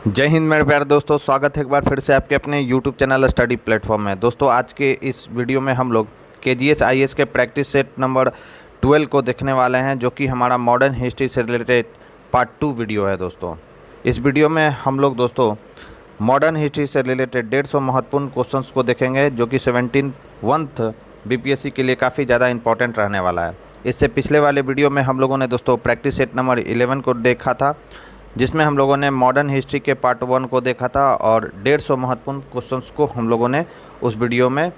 जय हिंद मेरे प्यारे दोस्तों, स्वागत है एक बार फिर से आपके अपने YouTube चैनल स्टडी प्लेटफॉर्म में। दोस्तों आज के इस वीडियो में हम लोग KGS IAS के प्रैक्टिस सेट नंबर 12 को देखने वाले हैं, जो कि हमारा मॉडर्न हिस्ट्री से रिलेटेड पार्ट 2 वीडियो है। दोस्तों इस वीडियो में हम लोग मॉडर्न हिस्ट्री से रिलेटेड 150 महत्वपूर्ण क्वेश्चंस को देखेंगे, जो कि 17th BPSC के लिए काफ़ी ज़्यादा इंपॉर्टेंट रहने वाला है। इससे पिछले वाले वीडियो में हम लोगों ने दोस्तों प्रैक्टिस सेट नंबर 11 को देखा था, जिसमें हम लोगों ने मॉडर्न हिस्ट्री के पार्ट 1 को देखा था और 150 महत्वपूर्ण क्वेश्चंस को हम लोगों ने उस वीडियो में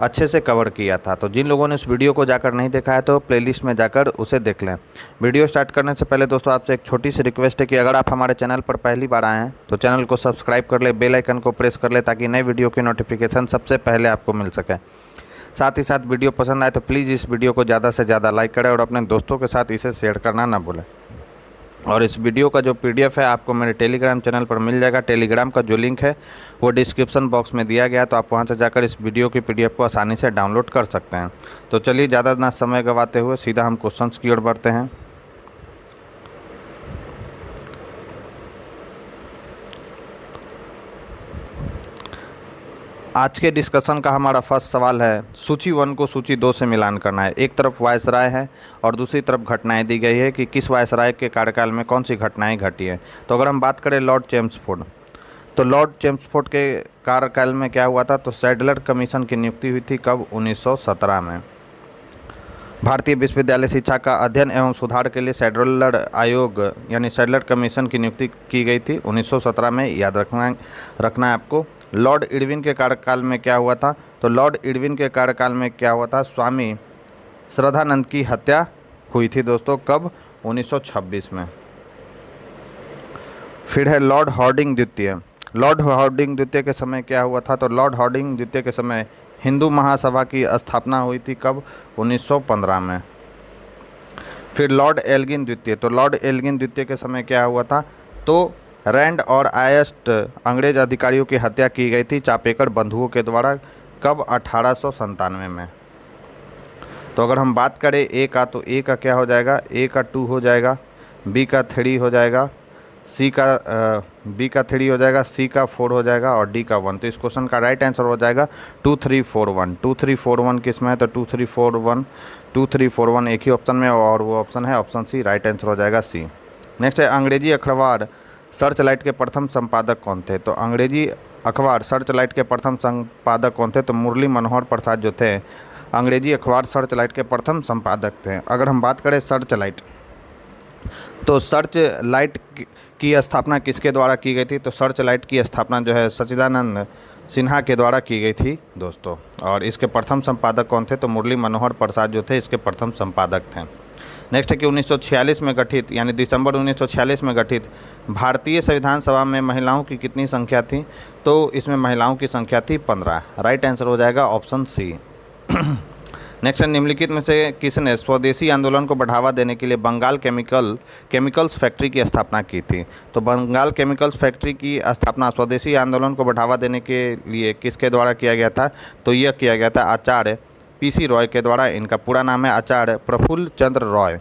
अच्छे से कवर किया था। तो जिन लोगों ने उस वीडियो को जाकर नहीं देखा है तो प्लेलिस्ट में जाकर उसे देख लें। वीडियो स्टार्ट करने से पहले दोस्तों आपसे एक छोटी सी रिक्वेस्ट है कि अगर आप हमारे चैनल पर पहली बार आए हैं तो चैनल को सब्सक्राइब कर ले, बेल आइकन को प्रेस कर ले, ताकि नए वीडियो की नोटिफिकेशन सबसे पहले आपको मिल सके। साथ ही साथ वीडियो पसंद आए तो प्लीज़ इस वीडियो को ज़्यादा से ज़्यादा लाइक करें और अपने दोस्तों के साथ इसे शेयर करना ना भूलें। और इस वीडियो का जो PDF है आपको मेरे टेलीग्राम चैनल पर मिल जाएगा। टेलीग्राम का जो लिंक है वो डिस्क्रिप्शन बॉक्स में दिया गया है, तो आप वहां से जाकर इस वीडियो की PDF को आसानी से डाउनलोड कर सकते हैं। तो चलिए ज़्यादा ना समय गंवाते हुए सीधा हम क्वेश्चंस की ओर बढ़ते हैं। आज के डिस्कशन का हमारा फर्स्ट सवाल है, सूची 1 को सूची 2 से मिलान करना है। एक तरफ वायसराय है और दूसरी तरफ घटनाएं दी गई है कि किस वायसराय के कार्यकाल में कौन सी घटनाएं घटी है। तो अगर हम बात करें लॉर्ड चेम्सफोर्ड, तो लॉर्ड चेम्सफोर्ड के कार्यकाल में क्या हुआ था, तो सैडलर कमीशन की नियुक्ति हुई थी कब? 1917 में। भारतीय विश्वविद्यालय शिक्षा का अध्ययन एवं सुधार के लिए सैडलर आयोग यानी सैडलर कमीशन की नियुक्ति की गई थी 1917 में। याद रखना है आपको। लॉर्ड इरविन के कार्यकाल में क्या हुआ था, तो लॉर्ड इरविन के कार्यकाल में क्या हुआ था, स्वामी श्रद्धानंद की हत्या हुई थी दोस्तों, कब? 1926 में। फिर है लॉर्ड हार्डिंग द्वितीय। लॉर्ड हार्डिंग द्वितीय के समय क्या हुआ था, तो लॉर्ड हार्डिंग द्वितीय के समय हिंदू महासभा की स्थापना हुई थी कब? 1915 में। फिर लॉर्ड एल्गिन द्वितीय, तो लॉर्ड एल्गिन द्वितीय के समय क्या हुआ था, तो रैंड और आयस्ट अंग्रेज अधिकारियों की हत्या की गई थी चापेकर बंधुओं के द्वारा, कब? 1897 में। तो अगर हम बात करें ए का, तो ए का क्या हो जाएगा, ए का 2 हो जाएगा, बी का 3 हो जाएगा, बी का 3 हो जाएगा, सी का 4 हो जाएगा और डी का 1। तो इस क्वेश्चन का राइट आंसर हो जाएगा 2 3 4 1। 2 3 4 1 किस में है, तो 2 3 4 1, 2 3 4 1 एक ही ऑप्शन में, और वो ऑप्शन है ऑप्शन सी। राइट आंसर हो जाएगा सी। नेक्स्ट है अंग्रेजी अखबार सर्च लाइट के प्रथम संपादक कौन थे। तो अंग्रेजी अखबार सर्च लाइट के प्रथम संपादक कौन थे, तो मुरली मनोहर प्रसाद जो थे अंग्रेजी अखबार सर्च लाइट के प्रथम संपादक थे। अगर हम बात करें सर्च लाइट, तो सर्च लाइट की स्थापना किसके द्वारा की गई थी, तो सर्च लाइट की स्थापना जो है सच्चिदानंद सिन्हा के द्वारा की गई थी दोस्तों। और इसके प्रथम संपादक कौन थे, तो मुरली मनोहर प्रसाद जो थे इसके प्रथम संपादक थे। नेक्स्ट है कि 1946 में गठित यानी दिसंबर 1946 में गठित भारतीय संविधान सभा में महिलाओं की कितनी संख्या थी, तो इसमें महिलाओं की संख्या थी 15। राइट आंसर हो जाएगा ऑप्शन सी। नेक्स्ट है निम्नलिखित में से किसने स्वदेशी आंदोलन को बढ़ावा देने के लिए बंगाल केमिकल्स फैक्ट्री की स्थापना की थी। तो बंगाल केमिकल्स फैक्ट्री की स्थापना स्वदेशी आंदोलन को बढ़ावा देने के लिए किसके द्वारा किया गया था, तो यह किया गया था आचार्य PC रॉय के द्वारा। इनका पूरा नाम है आचार्य प्रफुल्ल चंद्र रॉय,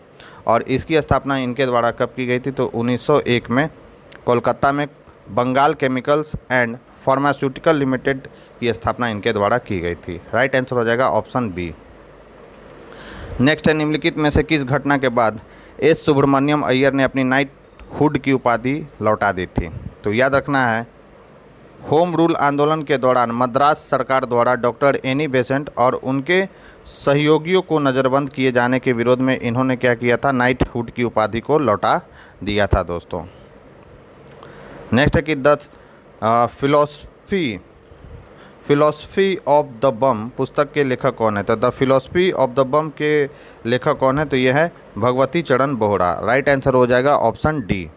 और इसकी स्थापना इनके द्वारा कब की गई थी, तो 1901 में कोलकाता में Bengal Chemicals and Pharmaceutical Limited की स्थापना इनके द्वारा की गई थी। राइट आंसर हो जाएगा ऑप्शन बी। नेक्स्ट है निम्नलिखित में से किस घटना के बाद S सुब्रमण्यम अय्यर ने अपनी नाइट हुड की उपाधि लौटा दी थी। तो याद रखना है, होम रूल आंदोलन के दौरान मद्रास सरकार द्वारा डॉक्टर एनी बेसेंट और उनके सहयोगियों को नज़रबंद किए जाने के विरोध में इन्होंने क्या किया था, नाइट हुड की उपाधि को लौटा दिया था दोस्तों। नेक्स्ट है कि फिलॉसफी ऑफ द बम पुस्तक के लेखक कौन है। तो द फिलॉसफी ऑफ द बम के लेखक कौन है, तो यह है भगवती चरण बोहरा। राइट आंसर हो जाएगा ऑप्शन डी।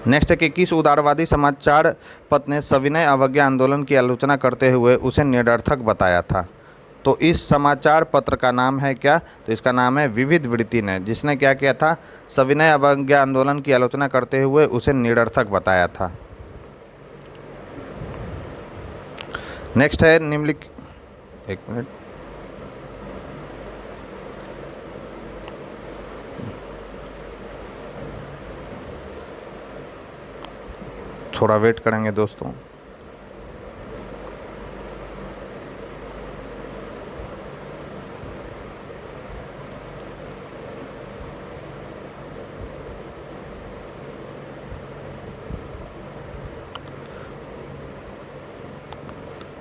नेक्स्ट है कि किस उदारवादी समाचार पत्र ने सविनय अवज्ञा आंदोलन की आलोचना करते हुए उसे निरर्थक बताया था। तो इस समाचार पत्र का नाम है क्या, तो इसका नाम है विविध वृत्ति ने, जिसने क्या किया था, सविनय अवज्ञा आंदोलन की आलोचना करते हुए उसे निरर्थक बताया था। नेक्स्ट है निम्नलिखित, एक मिनट, थोड़ा वेट करेंगे दोस्तों।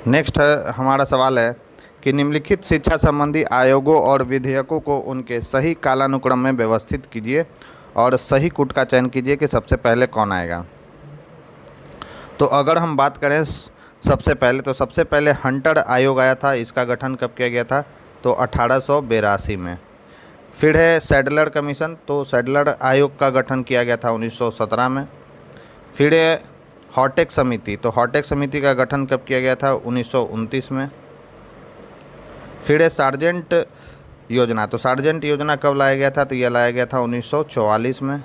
नेक्स्ट हमारा सवाल है कि निम्नलिखित शिक्षा संबंधी आयोगों और विधेयकों को उनके सही कालानुक्रम में व्यवस्थित कीजिए और सही कूट का चयन कीजिए कि सबसे पहले कौन आएगा। तो अगर हम बात करें सबसे पहले हंटर आयोग आया था। इसका गठन कब किया गया था? तो 1882 में। फिर है सैडलर कमीशन, तो सैडलर आयोग का गठन किया गया था 1917 में। फिर है हॉटेक समिति, तो हॉटेक समिति का गठन कब किया गया था? 1929 में। फिर है सार्जेंट योजना, तो सार्जेंट योजना कब लाया गया था? तो यह लाया गया था 1944 में।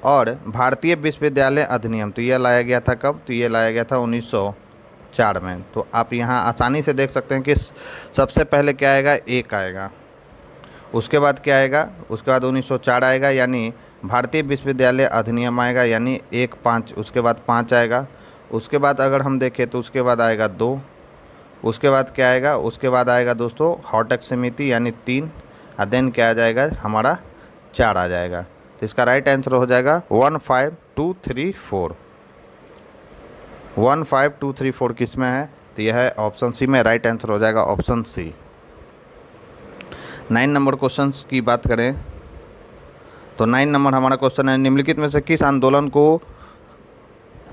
और भारतीय विश्वविद्यालय अधिनियम, तो यह लाया गया था कब? तो ये लाया गया था 1904 में। तो आप यहाँ आसानी से देख सकते हैं कि सबसे पहले क्या आएगा? एक आएगा, उसके बाद क्या आएगा? उसके बाद 1904 आएगा, यानी भारतीय विश्वविद्यालय अधिनियम आएगा, यानी 1-5, उसके बाद 5 आएगा। उसके बाद अगर हम देखें तो उसके बाद आएगा 2, उसके बाद क्या आएगा? उसके बाद आएगा दोस्तों हॉटेक समिति, यानी 3, और देन क्या आ जाएगा? हमारा 4 आ जाएगा। तो इसका राइट आंसर हो जाएगा 1, 5, 2, 3, 4। 1, 5, 2, 3, 4 किस में है? तो यह है ऑप्शन सी में। राइट आंसर हो जाएगा ऑप्शन सी। 9 नंबर क्वेश्चन की बात करें तो 9 नंबर हमारा क्वेश्चन है, निम्नलिखित में से किस आंदोलन को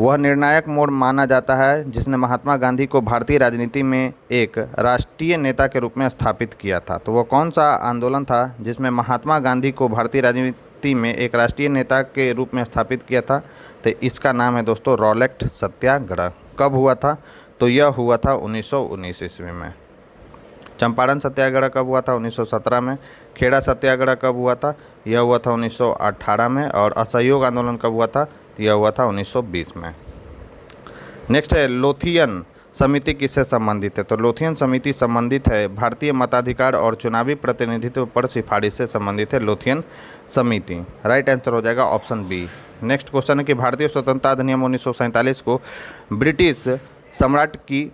वह निर्णायक मोड़ माना जाता है जिसने महात्मा गांधी को भारतीय राजनीति में एक राष्ट्रीय नेता के रूप में स्थापित किया था? तो वह कौन सा आंदोलन था जिसमें महात्मा गांधी को भारतीय राजनीति में एक राष्ट्रीय नेता के रूप में स्थापित किया था? तो इसका नाम है दोस्तों रॉलेट सत्याग्रह। कब हुआ था? तो यह हुआ था 1919 ईस्वी में। चंपारण सत्याग्रह कब हुआ था? 1917 में। खेड़ा सत्याग्रह कब हुआ था? यह हुआ था 1918 में। और असहयोग आंदोलन कब हुआ था? यह हुआ था 1920 में। नेक्स्ट है लोथियन समिति किससे संबंधित है? तो लोथियन समिति संबंधित है भारतीय मताधिकार और चुनावी प्रतिनिधित्व पर सिफारिश से संबंधित है लोथियन समिति। राइट आंसर हो जाएगा ऑप्शन बी। नेक्स्ट क्वेश्चन है कि भारतीय स्वतंत्रता अधिनियम 1947 को ब्रिटिश सम्राट की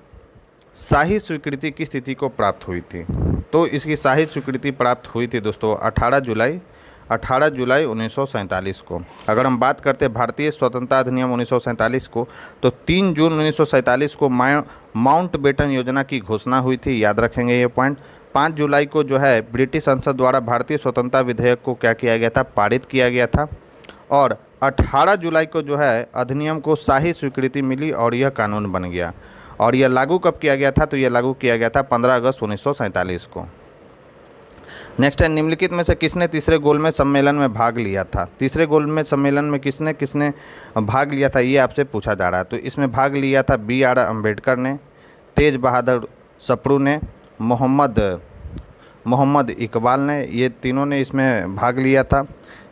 शाही स्वीकृति की स्थिति को प्राप्त हुई थी? तो इसकी शाही स्वीकृति प्राप्त हुई थी दोस्तों 18 जुलाई 1947 को। अगर हम बात करते हैं भारतीय स्वतंत्रता अधिनियम 1947 को, तो 3 जून 1947 को माउंटबेटन योजना की घोषणा हुई थी, याद रखेंगे ये पॉइंट। 5 जुलाई को जो है ब्रिटिश संसद द्वारा भारतीय स्वतंत्रता विधेयक को क्या किया गया था? पारित किया गया था। और 18 जुलाई को जो है अधिनियम को शाही स्वीकृति मिली और यह कानून बन गया। और यह लागू कब किया गया था? तो यह लागू किया गया था 15 अगस्त 1947 को। नेक्स्ट है, निम्नलिखित में से किसने तीसरे गोलमेज सम्मेलन में भाग लिया था? तीसरे गोलमेज सम्मेलन में किसने किसने भाग लिया था, ये आपसे पूछा जा रहा है। तो इसमें भाग लिया था B.R. अम्बेडकर ने, तेज बहादुर सप्रू ने, मोहम्मद इकबाल ने, ये तीनों ने इसमें भाग लिया था।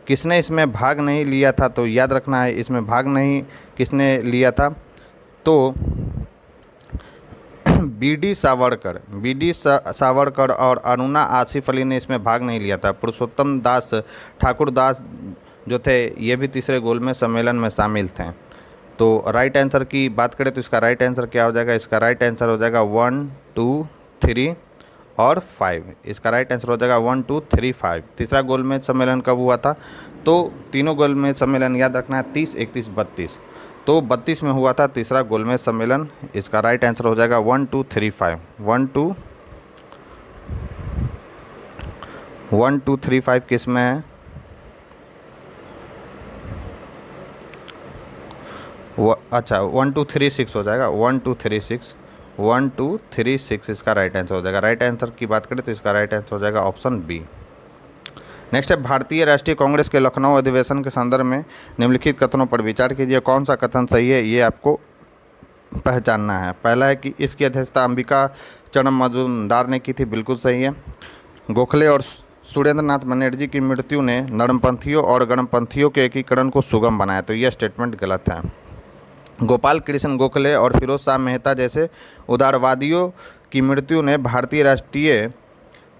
किसने इसमें भाग नहीं लिया था? तो याद रखना है, इसमें भाग नहीं किसने लिया था? तो B.D. सावरकर और अरुणा आसिफ अली ने इसमें भाग नहीं लिया था। पुरुषोत्तम दास ठाकुर दास जो थे ये भी तीसरे गोलमेज सम्मेलन में शामिल थे। तो राइट आंसर की बात करें तो इसका राइट आंसर क्या हो जाएगा? इसका राइट आंसर हो जाएगा 1, 2, 3 और 5। इसका राइट आंसर हो जाएगा 1, 2, 3, 5। तीसरा गोलमेज सम्मेलन कब हुआ था? तो तीनों गोलमेज सम्मेलन याद रखना है 30, 31, 32। तो 32 में हुआ था तीसरा गोलमेज सम्मेलन। इसका राइट आंसर हो जाएगा 1, 2, 3, 5। 1, 2, 3, 5 किस में है? अच्छा 1, 2, 3, 6 हो जाएगा। 1, 2, 3, 6। 1, 2, 3, 6 इसका राइट आंसर हो जाएगा। राइट आंसर की बात करें तो इसका राइट आंसर हो जाएगा ऑप्शन बी। नेक्स्ट है, भारतीय राष्ट्रीय कांग्रेस के लखनऊ अधिवेशन के संदर्भ में निम्नलिखित कथनों पर विचार कीजिए। कौन सा कथन सही है ये आपको पहचानना है। पहला है कि इसकी अध्यक्षता अंबिका चरण मजूमदार ने की थी, बिल्कुल सही है। गोखले और सुरेंद्र नाथ बनर्जी की मृत्यु ने नरमपंथियों और गणपंथियों के एकीकरण को सुगम बनाया, तो यह स्टेटमेंट गलत है। गोपाल कृष्ण गोखले और फिरोज शाह मेहता जैसे उदारवादियों की मृत्यु ने भारतीय राष्ट्रीय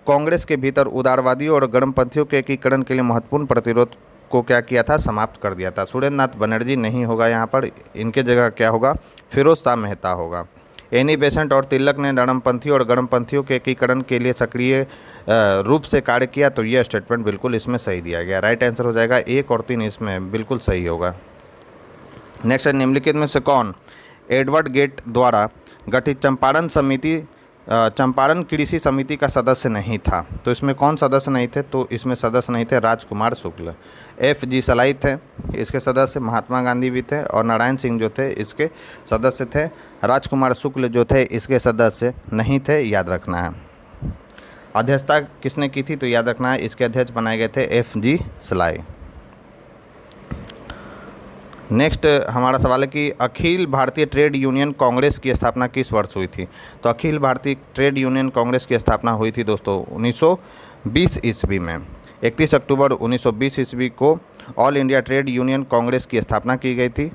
कांग्रेस के भीतर उदारवादियों और गणपंथियों के एकीकरण के लिए महत्वपूर्ण प्रतिरोध को क्या किया था, समाप्त कर दिया था। सुरेंद्र नाथ बनर्जी नहीं होगा यहाँ पर, इनके जगह क्या होगा, फिरोज शाह मेहता होगा। एनी बेसेंट और तिलक ने नरमपंथी और गर्मपंथियों के एकीकरण के लिए सक्रिय रूप से कार्य किया, तो यह स्टेटमेंट बिल्कुल इसमें सही दिया गया। राइट आंसर हो जाएगा 1 और 3 इसमें बिल्कुल सही होगा। नेक्स्ट है, निम्नलिखित में से कौन एडवर्ड गेट द्वारा गठित चंपारण कृषि समिति का सदस्य नहीं था? तो इसमें कौन सदस्य नहीं थे? तो इसमें सदस्य नहीं थे राजकुमार शुक्ल। FG सलाई थे इसके सदस्य, महात्मा गांधी भी थे, और नारायण सिंह जो थे इसके सदस्य थे। राजकुमार शुक्ल जो थे इसके सदस्य नहीं थे, याद रखना है। अध्यक्षता किसने की थी? तो याद रखना है इसके अध्यक्ष बनाए गए थे FG सलाई। नेक्स्ट हमारा सवाल है कि अखिल भारतीय ट्रेड यूनियन कांग्रेस की स्थापना किस वर्ष हुई थी? तो अखिल भारतीय ट्रेड यूनियन कांग्रेस की स्थापना हुई थी दोस्तों 1920 ईस्वी में। 31 अक्टूबर 1920 ईस्वी को all India trade union Congress की स्थापना की गई थी।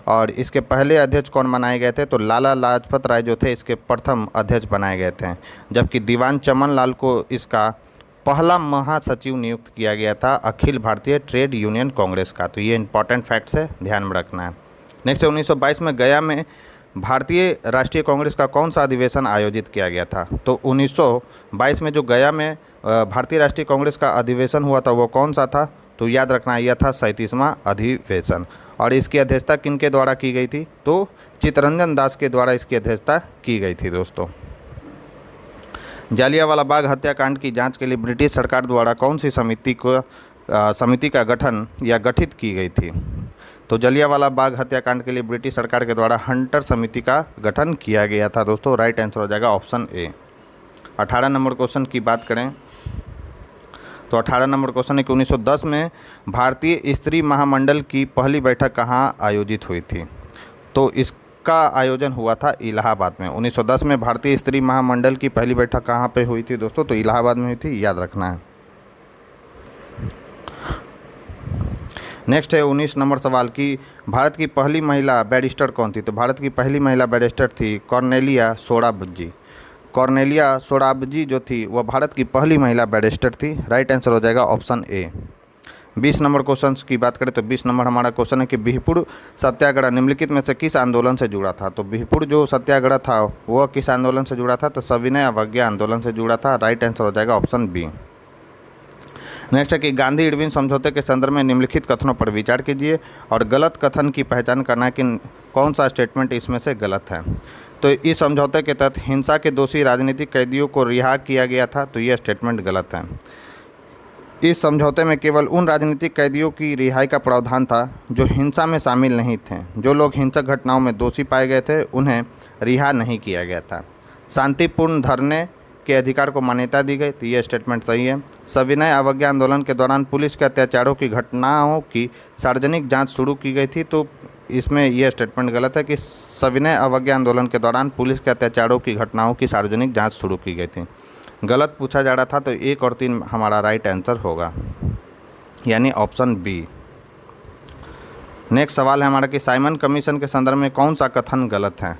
और इसके पहले अध्यक्ष कौन बनाए गए थे? तो लाला लाजपत राय जो थे इसके प्रथम अध्यक्ष बनाए गए थे, जबकि दीवान चमन लाल को इसका पहला महासचिव नियुक्त किया गया था अखिल भारतीय ट्रेड यूनियन कांग्रेस का। तो ये इंपॉर्टेंट फैक्ट्स है, ध्यान में रखना है। नेक्स्ट 1922 में गया में भारतीय राष्ट्रीय कांग्रेस का कौन सा अधिवेशन आयोजित किया गया था? तो 1922 में जो गया में भारतीय राष्ट्रीय कांग्रेस का अधिवेशन हुआ था वो कौन सा था? तो याद रखना यह था 37वां अधिवेशन। और इसकी अध्यक्षता किनके द्वारा की गई थी? तो चित्तरंजन दास के द्वारा इसकी अध्यक्षता की गई थी दोस्तों। जालियांवाला बाग हत्याकांड की जांच के लिए ब्रिटिश सरकार द्वारा कौन सी समिति का गठन या गठित की गई थी? तो जालियांवाला बाग हत्याकांड के लिए ब्रिटिश सरकार के द्वारा हंटर समिति का गठन किया गया था दोस्तों। राइट आंसर हो जाएगा ऑप्शन ए। 18 नंबर क्वेश्चन की बात करें तो 18 नंबर क्वेश्चन है कि 1910 में भारतीय स्त्री महामंडल की पहली बैठक कहाँ आयोजित हुई थी? तो इसका आयोजन हुआ था इलाहाबाद में। 1910 में भारतीय स्त्री महामंडल की पहली बैठक कहाँ पे हुई थी दोस्तों? तो इलाहाबाद में हुई थी, याद रखना है। नेक्स्ट है 19 नंबर सवाल कि भारत की पहली महिला बैरिस्टर कौन थी? तो भारत की पहली महिला बैरिस्टर थी कॉर्नेलिया सोराबजी। कॉर्नेलिया सोराबजी जो थी वह भारत की पहली महिला बैरिस्टर थी। राइट आंसर हो जाएगा ऑप्शन ए। 20 नंबर क्वेश्चन की बात करें तो 20 नंबर हमारा क्वेश्चन है कि बिहपुर सत्याग्रह निम्नलिखित में से किस आंदोलन से जुड़ा था? तो बिहपुर जो सत्याग्रह था वह किस आंदोलन से जुड़ा था? तो सविनय अवज्ञा आंदोलन से जुड़ा था। राइट आंसर हो जाएगा ऑप्शन बी। नेक्स्ट है कि गांधी इरविन समझौते के संदर्भ में निम्नलिखित कथनों पर विचार कीजिए और गलत कथन की पहचान करना है कि कौन सा स्टेटमेंट इसमें से गलत है। तो इस समझौते के तहत हिंसा के दोषी राजनीतिक कैदियों को रिहा किया गया था, तो यह स्टेटमेंट गलत है। इस समझौते में केवल उन राजनीतिक कैदियों की रिहाई का प्रावधान था जो हिंसा में शामिल नहीं थे। जो लोग हिंसक घटनाओं में दोषी पाए गए थे उन्हें रिहा नहीं किया गया था। शांतिपूर्ण धरने के अधिकार को मान्यता दी गई, तो यह स्टेटमेंट सही है। सविनय अवज्ञा आंदोलन के दौरान पुलिस के अत्याचारों की घटनाओं की सार्वजनिक जांच शुरू की गई थी, तो इसमें यह स्टेटमेंट गलत है कि सविनय अवज्ञा आंदोलन के दौरान पुलिस के अत्याचारों की घटनाओं की सार्वजनिक जांच शुरू की गई थी। गलत पूछा जा रहा था, तो 1 और 3 हमारा राइट आंसर होगा, यानी ऑप्शन बी। नेक्स्ट सवाल है हमारा कि साइमन कमीशन के संदर्भ में कौन सा कथन गलत है,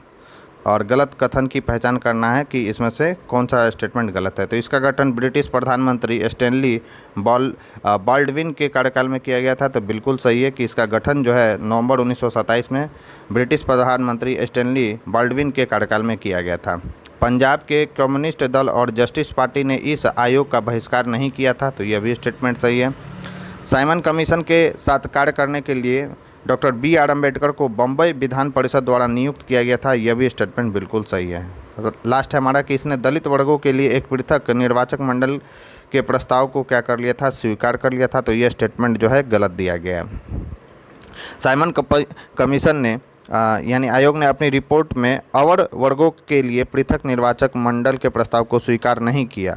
और गलत कथन की पहचान करना है कि इसमें से कौन सा स्टेटमेंट गलत है। तो इसका गठन ब्रिटिश प्रधानमंत्री स्टैनली बाल्डविन के कार्यकाल में किया गया था, तो बिल्कुल सही है कि इसका गठन जो है नवंबर 1927 में ब्रिटिश प्रधानमंत्री स्टैनली बाल्डविन के कार्यकाल में किया गया था। पंजाब के कम्युनिस्ट दल और जस्टिस पार्टी ने इस आयोग का बहिष्कार नहीं किया था, तो यह भी स्टेटमेंट सही है। साइमन कमीशन के साथ कार्य करने के लिए डॉक्टर BR अम्बेडकर को बम्बई विधान परिषद द्वारा नियुक्त किया गया था, यह भी स्टेटमेंट बिल्कुल सही है। लास्ट है हमारा कि इसने दलित वर्गों के लिए एक पृथक निर्वाचक मंडल के प्रस्ताव को क्या कर लिया था, स्वीकार कर लिया था, तो यह स्टेटमेंट जो है गलत दिया गया है। साइमन कमीशन ने यानी आयोग ने अपनी रिपोर्ट में अवर वर्गों के लिए पृथक निर्वाचक मंडल के प्रस्ताव को स्वीकार नहीं किया।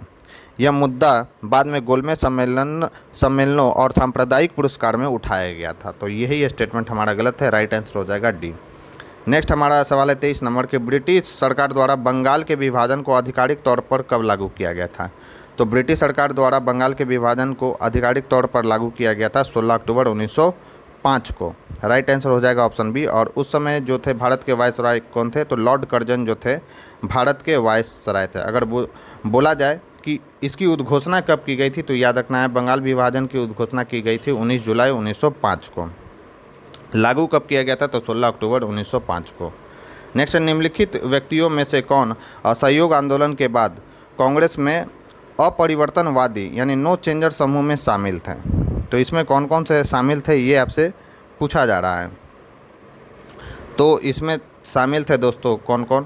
यह मुद्दा बाद में गोलमेज सम्मेलनों और सांप्रदायिक पुरस्कार में उठाया गया था, तो यही स्टेटमेंट हमारा गलत है। राइट आंसर हो जाएगा डी। नेक्स्ट हमारा सवाल है 23 नंबर के ब्रिटिश सरकार द्वारा बंगाल के विभाजन को आधिकारिक तौर पर कब लागू किया गया था? तो ब्रिटिश सरकार द्वारा बंगाल के विभाजन को आधिकारिक तौर पर लागू किया गया था 16 अक्टूबर 1905 को। राइट आंसर हो जाएगा ऑप्शन बी। और उस समय जो थे भारत के वायसराय कौन थे? तो लॉर्ड कर्जन जो थे भारत के वायसराय थे। अगर बोला जाए कि इसकी उद्घोषणा कब की गई थी, तो याद रखना है बंगाल विभाजन की उद्घोषणा की गई थी 19 जुलाई 1905 को। लागू कब किया गया था, तो 16 अक्टूबर 1905 को। नेक्स्ट, निम्नलिखित व्यक्तियों में से कौन असहयोग आंदोलन के बाद कांग्रेस में अपरिवर्तनवादी यानी नो चेंजर समूह में शामिल थे। तो इसमें कौन कौन से शामिल थे ये आपसे पूछा जा रहा है। तो इसमें शामिल थे दोस्तों कौन कौन,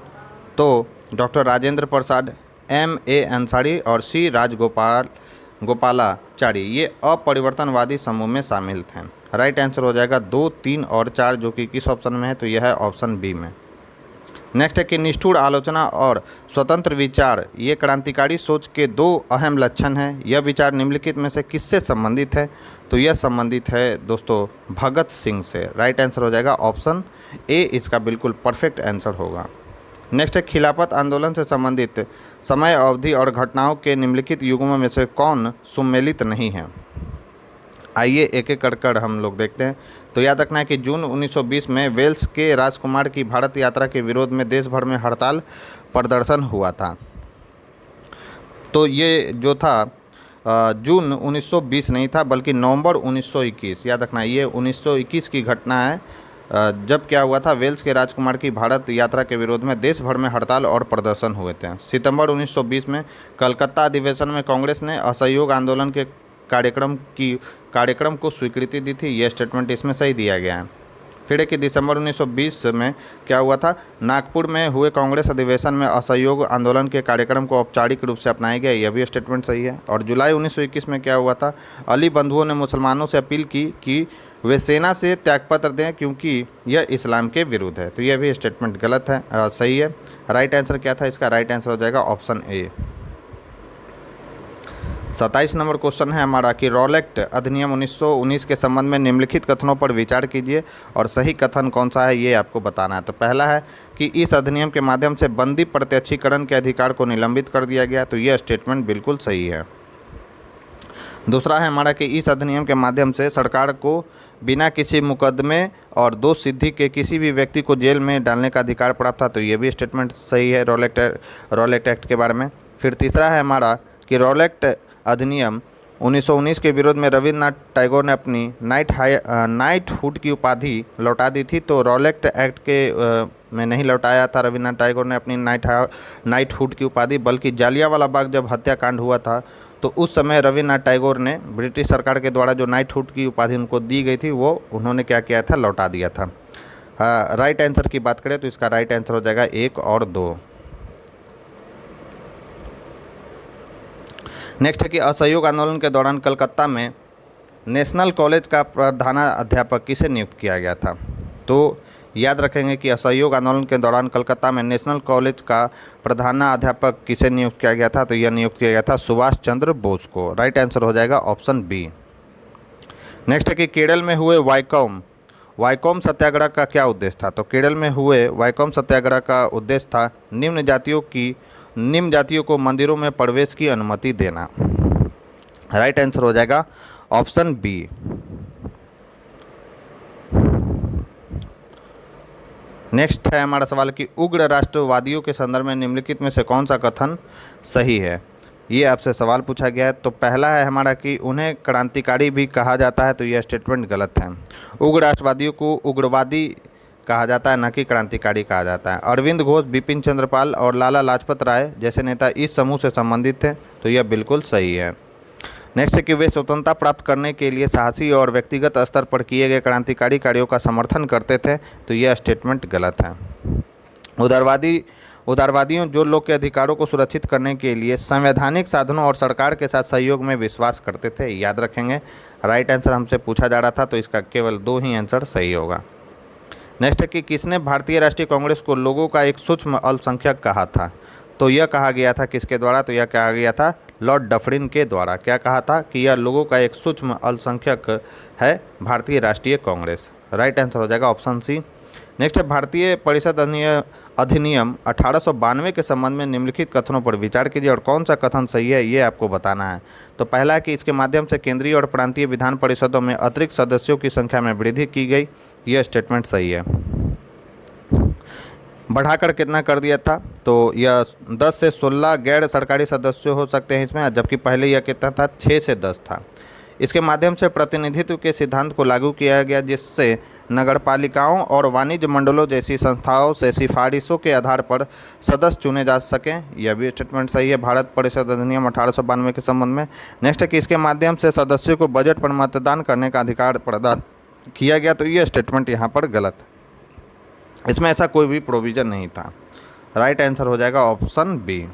तो डॉक्टर राजेंद्र प्रसाद, M.A. अंसारी और C. गोपालाचारी, ये अपरिवर्तनवादी समूह में शामिल थे। राइट आंसर हो जाएगा 2, 3 और 4, जो कि किस ऑप्शन में है, तो यह है ऑप्शन बी में। नेक्स्ट है कि निष्ठुर आलोचना और स्वतंत्र विचार ये क्रांतिकारी सोच के दो अहम लक्षण हैं। यह विचार निम्नलिखित में से किससे संबंधित है, तो यह संबंधित है दोस्तों भगत सिंह से। राइट आंसर हो जाएगा ऑप्शन ए, इसका बिल्कुल परफेक्ट आंसर होगा। नेक्स्ट है खिलाफत आंदोलन से संबंधित समय अवधि और घटनाओं के निम्नलिखित युग्मों में से कौन सुमेलित नहीं है। आइए एक एक कर हम लोग देखते हैं। तो याद रखना है कि जून 1920 में वेल्स के राजकुमार की भारत यात्रा के विरोध में देश भर में हड़ताल प्रदर्शन हुआ था। तो ये जो था जून 1920 नहीं था बल्कि नवंबर 1921, याद रखना ये 1921 की घटना है। जब क्या हुआ था, वेल्स के राजकुमार की भारत यात्रा के विरोध में देश भर में हड़ताल और प्रदर्शन हुए थे। सितंबर 1920 में कलकत्ता अधिवेशन में कांग्रेस ने असहयोग आंदोलन के कार्यक्रम को स्वीकृति दी थी। यह स्टेटमेंट इसमें सही दिया गया है। फिर है कि दिसंबर 1920 में क्या हुआ था, नागपुर में हुए कांग्रेस अधिवेशन में असहयोग आंदोलन के कार्यक्रम को औपचारिक रूप से अपनाया गया। यह भी स्टेटमेंट सही है। और जुलाई 1921 में क्या हुआ था, अली बंधुओं ने मुसलमानों से अपील की कि वे सेना से त्यागपत्र दें क्योंकि यह इस्लाम के विरुद्ध है। तो यह भी स्टेटमेंट गलत है, सही है। राइट आंसर क्या था इसका, राइट आंसर हो जाएगा ऑप्शन ए। 27 नंबर क्वेश्चन है हमारा कि रॉलेट अधिनियम 1919 के संबंध में निम्नलिखित कथनों पर विचार कीजिए और सही कथन कौन सा है ये आपको बताना है। तो पहला है कि इस अधिनियम के माध्यम से बंदी प्रत्यक्षीकरण के अधिकार को निलंबित कर दिया गया। तो यह स्टेटमेंट बिल्कुल सही है। दूसरा है हमारा कि इस अधिनियम के माध्यम से सरकार को बिना किसी मुकदमे और दोष सिद्धि के किसी भी व्यक्ति को जेल में डालने का अधिकार प्राप्त था। तो ये भी स्टेटमेंट सही है रॉलेट एक्ट के बारे में। फिर तीसरा है हमारा कि रॉलेट अधिनियम 1919 के विरोध में रविन्द्रनाथ टैगोर ने अपनी नाइटहुड की उपाधि लौटा दी थी। तो रॉलेट एक्ट के में नहीं लौटाया था रविन्द्रनाथ टैगोर ने अपनी नाइटहुड की उपाधि, बल्कि जालियांवाला बाग जब हत्याकांड हुआ था तो उस समय रविन्द्रनाथ टैगोर ने ब्रिटिश सरकार के द्वारा जो नाइटहुड की उपाधि उनको दी गई थी वो उन्होंने क्या किया था, लौटा दिया था। राइट आंसर की बात करें तो इसका राइट आंसर हो जाएगा 1 और 2। नेक्स्ट है कि असहयोग आंदोलन के दौरान कलकत्ता में नेशनल कॉलेज का प्रधानाध्यापक किसे नियुक्त किया गया था। तो याद रखेंगे कि असहयोग आंदोलन के दौरान कलकत्ता में नेशनल कॉलेज का प्रधानाध्यापक किसे नियुक्त किया गया था, तो यह नियुक्त किया गया था सुभाष चंद्र बोस को। राइट आंसर हो जाएगा ऑप्शन बी। नेक्स्ट है कि केरल में हुए वाइकोम सत्याग्रह का क्या उद्देश्य था। तो केरल में हुए वाइकोम सत्याग्रह का उद्देश्य था निम्न जातियों को मंदिरों में प्रवेश की अनुमति देना। राइट आंसर हो जाएगा ऑप्शन बी। नेक्स्ट है हमारा सवाल कि उग्र राष्ट्रवादियों के संदर्भ में निम्नलिखित में से कौन सा कथन सही है। ये आपसे सवाल पूछा गया है। तो पहला है हमारा कि उन्हें क्रांतिकारी भी कहा जाता है। तो यह स्टेटमेंट गलत है। उग्र राष्ट्रवादियों को उग्रवादी कहा जाता है, न कि क्रांतिकारी कहा जाता है। अरविंद घोष, बिपिन चंद्रपाल और लाला लाजपत राय जैसे नेता इस समूह से संबंधित थे। तो यह बिल्कुल सही है। नेक्स्ट है कि वे स्वतंत्रता प्राप्त करने के लिए साहसी और व्यक्तिगत स्तर पर किए गए क्रांतिकारी कार्यों का समर्थन करते थे। तो यह स्टेटमेंट गलत है। उदारवादियों जो लोग के अधिकारों को सुरक्षित करने के लिए संवैधानिक साधनों और सरकार के साथ सहयोग में विश्वास करते थे। याद रखेंगे राइट आंसर हमसे पूछा जा रहा था, तो इसका केवल 2 ही आंसर सही होगा। नेक्स्ट है कि किसने भारतीय राष्ट्रीय कांग्रेस को लोगों का एक सूक्ष्म अल्पसंख्यक कहा था। तो यह कहा गया था किसके द्वारा, तो यह कहा गया था लॉर्ड डफरिन के द्वारा। क्या कहा था कि यह लोगों का एक सूक्ष्म अल्पसंख्यक है भारतीय राष्ट्रीय कांग्रेस। राइट आंसर हो जाएगा ऑप्शन सी। नेक्स्ट है भारतीय परिषद अधिनियम 1892 के संबंध में निम्नलिखित कथनों पर विचार कीजिए और कौन सा कथन सही है ये आपको बताना है। तो पहला है कि इसके माध्यम से केंद्रीय और प्रांतीय विधान परिषदों में अतिरिक्त सदस्यों की संख्या में वृद्धि की गई। यह स्टेटमेंट सही है। बढ़ाकर कितना कर दिया था, तो यह 10 से 16 गैर सरकारी सदस्य हो सकते हैं इसमें, जबकि पहले यह कितना था, 6 से 10 था। इसके माध्यम से प्रतिनिधित्व के सिद्धांत को लागू किया गया, जिससे नगरपालिकाओं और वाणिज्य मंडलों जैसी संस्थाओं से सिफारिशों के आधार पर सदस्य चुने जा सकें। यह भी स्टेटमेंट सही है भारत परिषद अधिनियम 1892 के संबंध में। नेक्स्ट है कि इसके माध्यम से सदस्यों को बजट पर मतदान करने का अधिकार प्रदान किया गया, तो यह स्टेटमेंट यहाँ पर गलत है, इसमें ऐसा कोई भी प्रोविज़न नहीं था। राइट आंसर हो जाएगा ऑप्शन बी।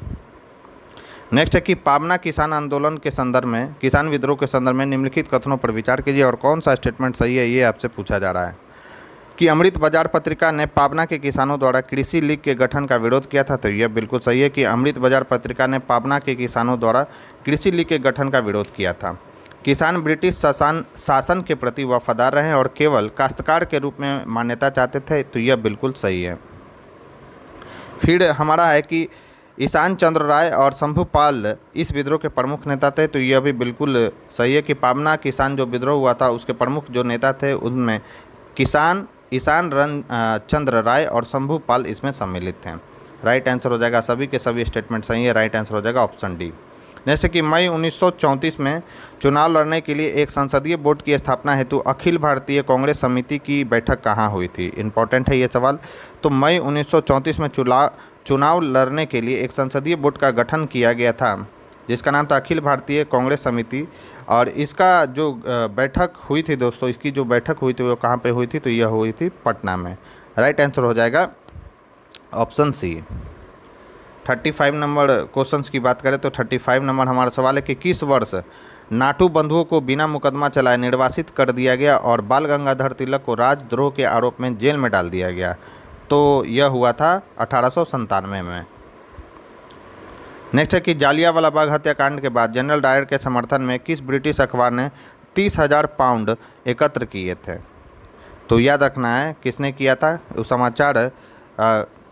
नेक्स्ट है कि पाबना किसान आंदोलन के संदर्भ में, किसान विद्रोह के संदर्भ में निम्नलिखित कथनों पर विचार कीजिए और कौन सा स्टेटमेंट सही है, ये आपसे पूछा जा रहा है। कि अमृत बाजार पत्रिका ने पाबना के किसानों द्वारा कृषि लीग के गठन का विरोध किया था, तो यह बिल्कुल सही है कि अमृत बाजार पत्रिका ने पाबना के किसानों द्वारा कृषि लीग के गठन का विरोध किया था। किसान ब्रिटिश शासन के प्रति वफादार रहे और केवल काश्तकार के रूप में मान्यता चाहते थे, तो यह बिल्कुल सही है। फिर हमारा है कि ईशान चंद्र राय और शंभूपाल इस विद्रोह के प्रमुख नेता थे, तो यह भी बिल्कुल सही है कि पाबना किसान जो विद्रोह हुआ था उसके प्रमुख जो नेता थे उनमें ईशान चंद्र राय और शंभूपाल इसमें सम्मिलित थे। राइट आंसर हो जाएगा, सभी के सभी स्टेटमेंट सही है। राइट आंसर हो जाएगा ऑप्शन डी। जैसे कि मई 1934 में चुनाव लड़ने के लिए एक संसदीय बोर्ड की स्थापना हेतु अखिल भारतीय कांग्रेस समिति की बैठक कहाँ हुई थी, इंपॉर्टेंट है ये सवाल। तो मई 1934 में चुनाव लड़ने के लिए एक संसदीय बोर्ड का गठन किया गया था, जिसका नाम था अखिल भारतीय कांग्रेस समिति। और इसका जो बैठक हुई थी दोस्तों, इसकी जो बैठक हुई थी वो कहाँ पे हुई थी, तो यह हुई थी पटना में। राइट आंसर हो जाएगा ऑप्शन सी। 35 नंबर क्वेश्चंस की बात करें तो 35 नंबर हमारा सवाल है कि किस वर्ष नाटू बंधुओं को बिना मुकदमा चलाए निर्वासित कर दिया गया और बाल गंगाधर तिलक को राजद्रोह के आरोप में जेल में डाल दिया गया, तो यह हुआ था 1897 में। नेक्स्ट है कि जालियांवाला बाग हत्याकांड के बाद जनरल डायर के समर्थन में किस ब्रिटिश अखबार ने 30,000 पाउंड एकत्र किए थे, तो याद रखना है किसने किया था। उस समाचार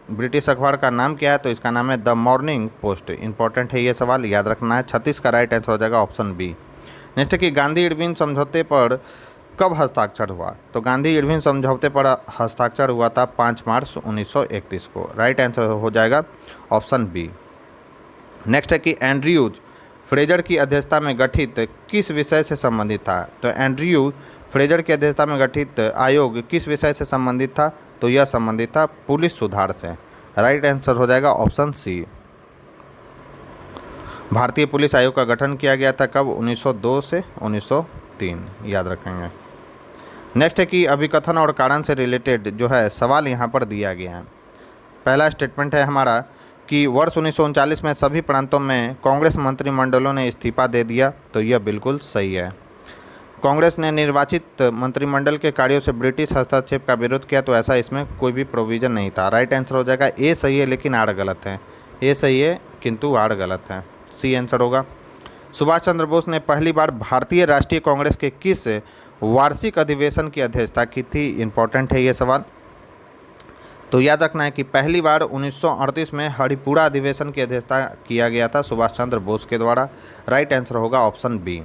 ब्रिटिश अखबार का नाम क्या है, तो इसका नाम है द मॉर्निंग पोस्ट। इंपॉर्टेंट है ये सवाल, याद रखना है। 36 का राइट आंसर हो जाएगा ऑप्शन बी। नेक्स्ट है कि गांधी इरविन समझौते पर कब हस्ताक्षर हुआ, तो गांधी इरविन समझौते पर हस्ताक्षर हुआ था 5 मार्च 1931 को। राइट आंसर हो जाएगा ऑप्शन बी। नेक्स्ट है कि एंड्रयूज फ्रेजर की अध्यक्षता में गठित किस विषय से संबंधित था, तो एंड्रयूज फ्रेजर की अध्यक्षता में गठित आयोग किस विषय से संबंधित था, तो यह संबंधित था पुलिस सुधार से। राइट आंसर हो जाएगा ऑप्शन सी। भारतीय पुलिस आयोग का गठन किया गया था कब, 1902 से 1903, याद रखेंगे। नेक्स्ट है कि अभिकथन और कारण से रिलेटेड जो है सवाल यहाँ पर दिया गया है। पहला स्टेटमेंट है हमारा कि वर्ष 1939 में सभी प्रांतों में कांग्रेस मंत्रिमंडलों ने इस्तीफा दे दिया, तो यह बिल्कुल सही है। कांग्रेस ने निर्वाचित मंत्रिमंडल के कार्यों से ब्रिटिश हस्तक्षेप का विरोध किया, तो ऐसा इसमें कोई भी प्रोविज़न नहीं था। राइट आंसर हो जाएगा ए सही है लेकिन आर गलत है। ए सही है किंतु आर गलत है, सी आंसर होगा। सुभाष चंद्र बोस ने पहली बार भारतीय राष्ट्रीय कांग्रेस के किस वार्षिक अधिवेशन की अध्यक्षता की थी, इंपॉर्टेंट है ये सवाल। तो याद रखना है कि पहली बार 1938 में हरिपुरा अधिवेशन की अध्यक्षता किया गया था सुभाष चंद्र बोस के द्वारा। राइट आंसर होगा ऑप्शन बी।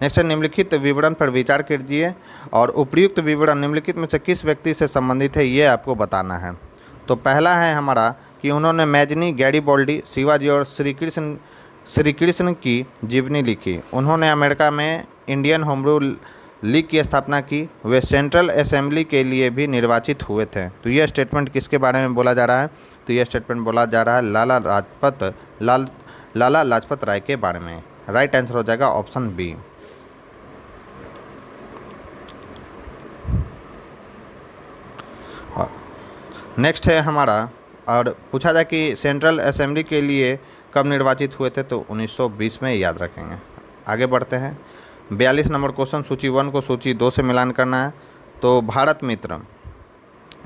नेक्स्ट है निम्नलिखित विवरण पर विचार कीजिए और उपयुक्त विवरण निम्नलिखित में से किस व्यक्ति से संबंधित है ये आपको बताना है। तो पहला है हमारा कि उन्होंने मैजनी, गैरीबॉल्डी, शिवाजी और श्री कृष्ण की जीवनी लिखी। उन्होंने अमेरिका में इंडियन होम लीग की स्थापना की। वे सेंट्रल असेंबली के लिए भी निर्वाचित हुए थे। तो यह स्टेटमेंट किसके बारे में बोला जा रहा है, तो यह स्टेटमेंट बोला जा रहा है लाला लाजपत राय के बारे में। राइट आंसर हो जाएगा ऑप्शन बी। नेक्स्ट है हमारा, और पूछा जाए कि सेंट्रल असेंबली के लिए कब निर्वाचित हुए थे, तो 1920 में, याद रखेंगे। आगे बढ़ते हैं। 42 नंबर क्वेश्चन, सूची 1 को सूची 2 से मिलान करना है। तो भारत मित्र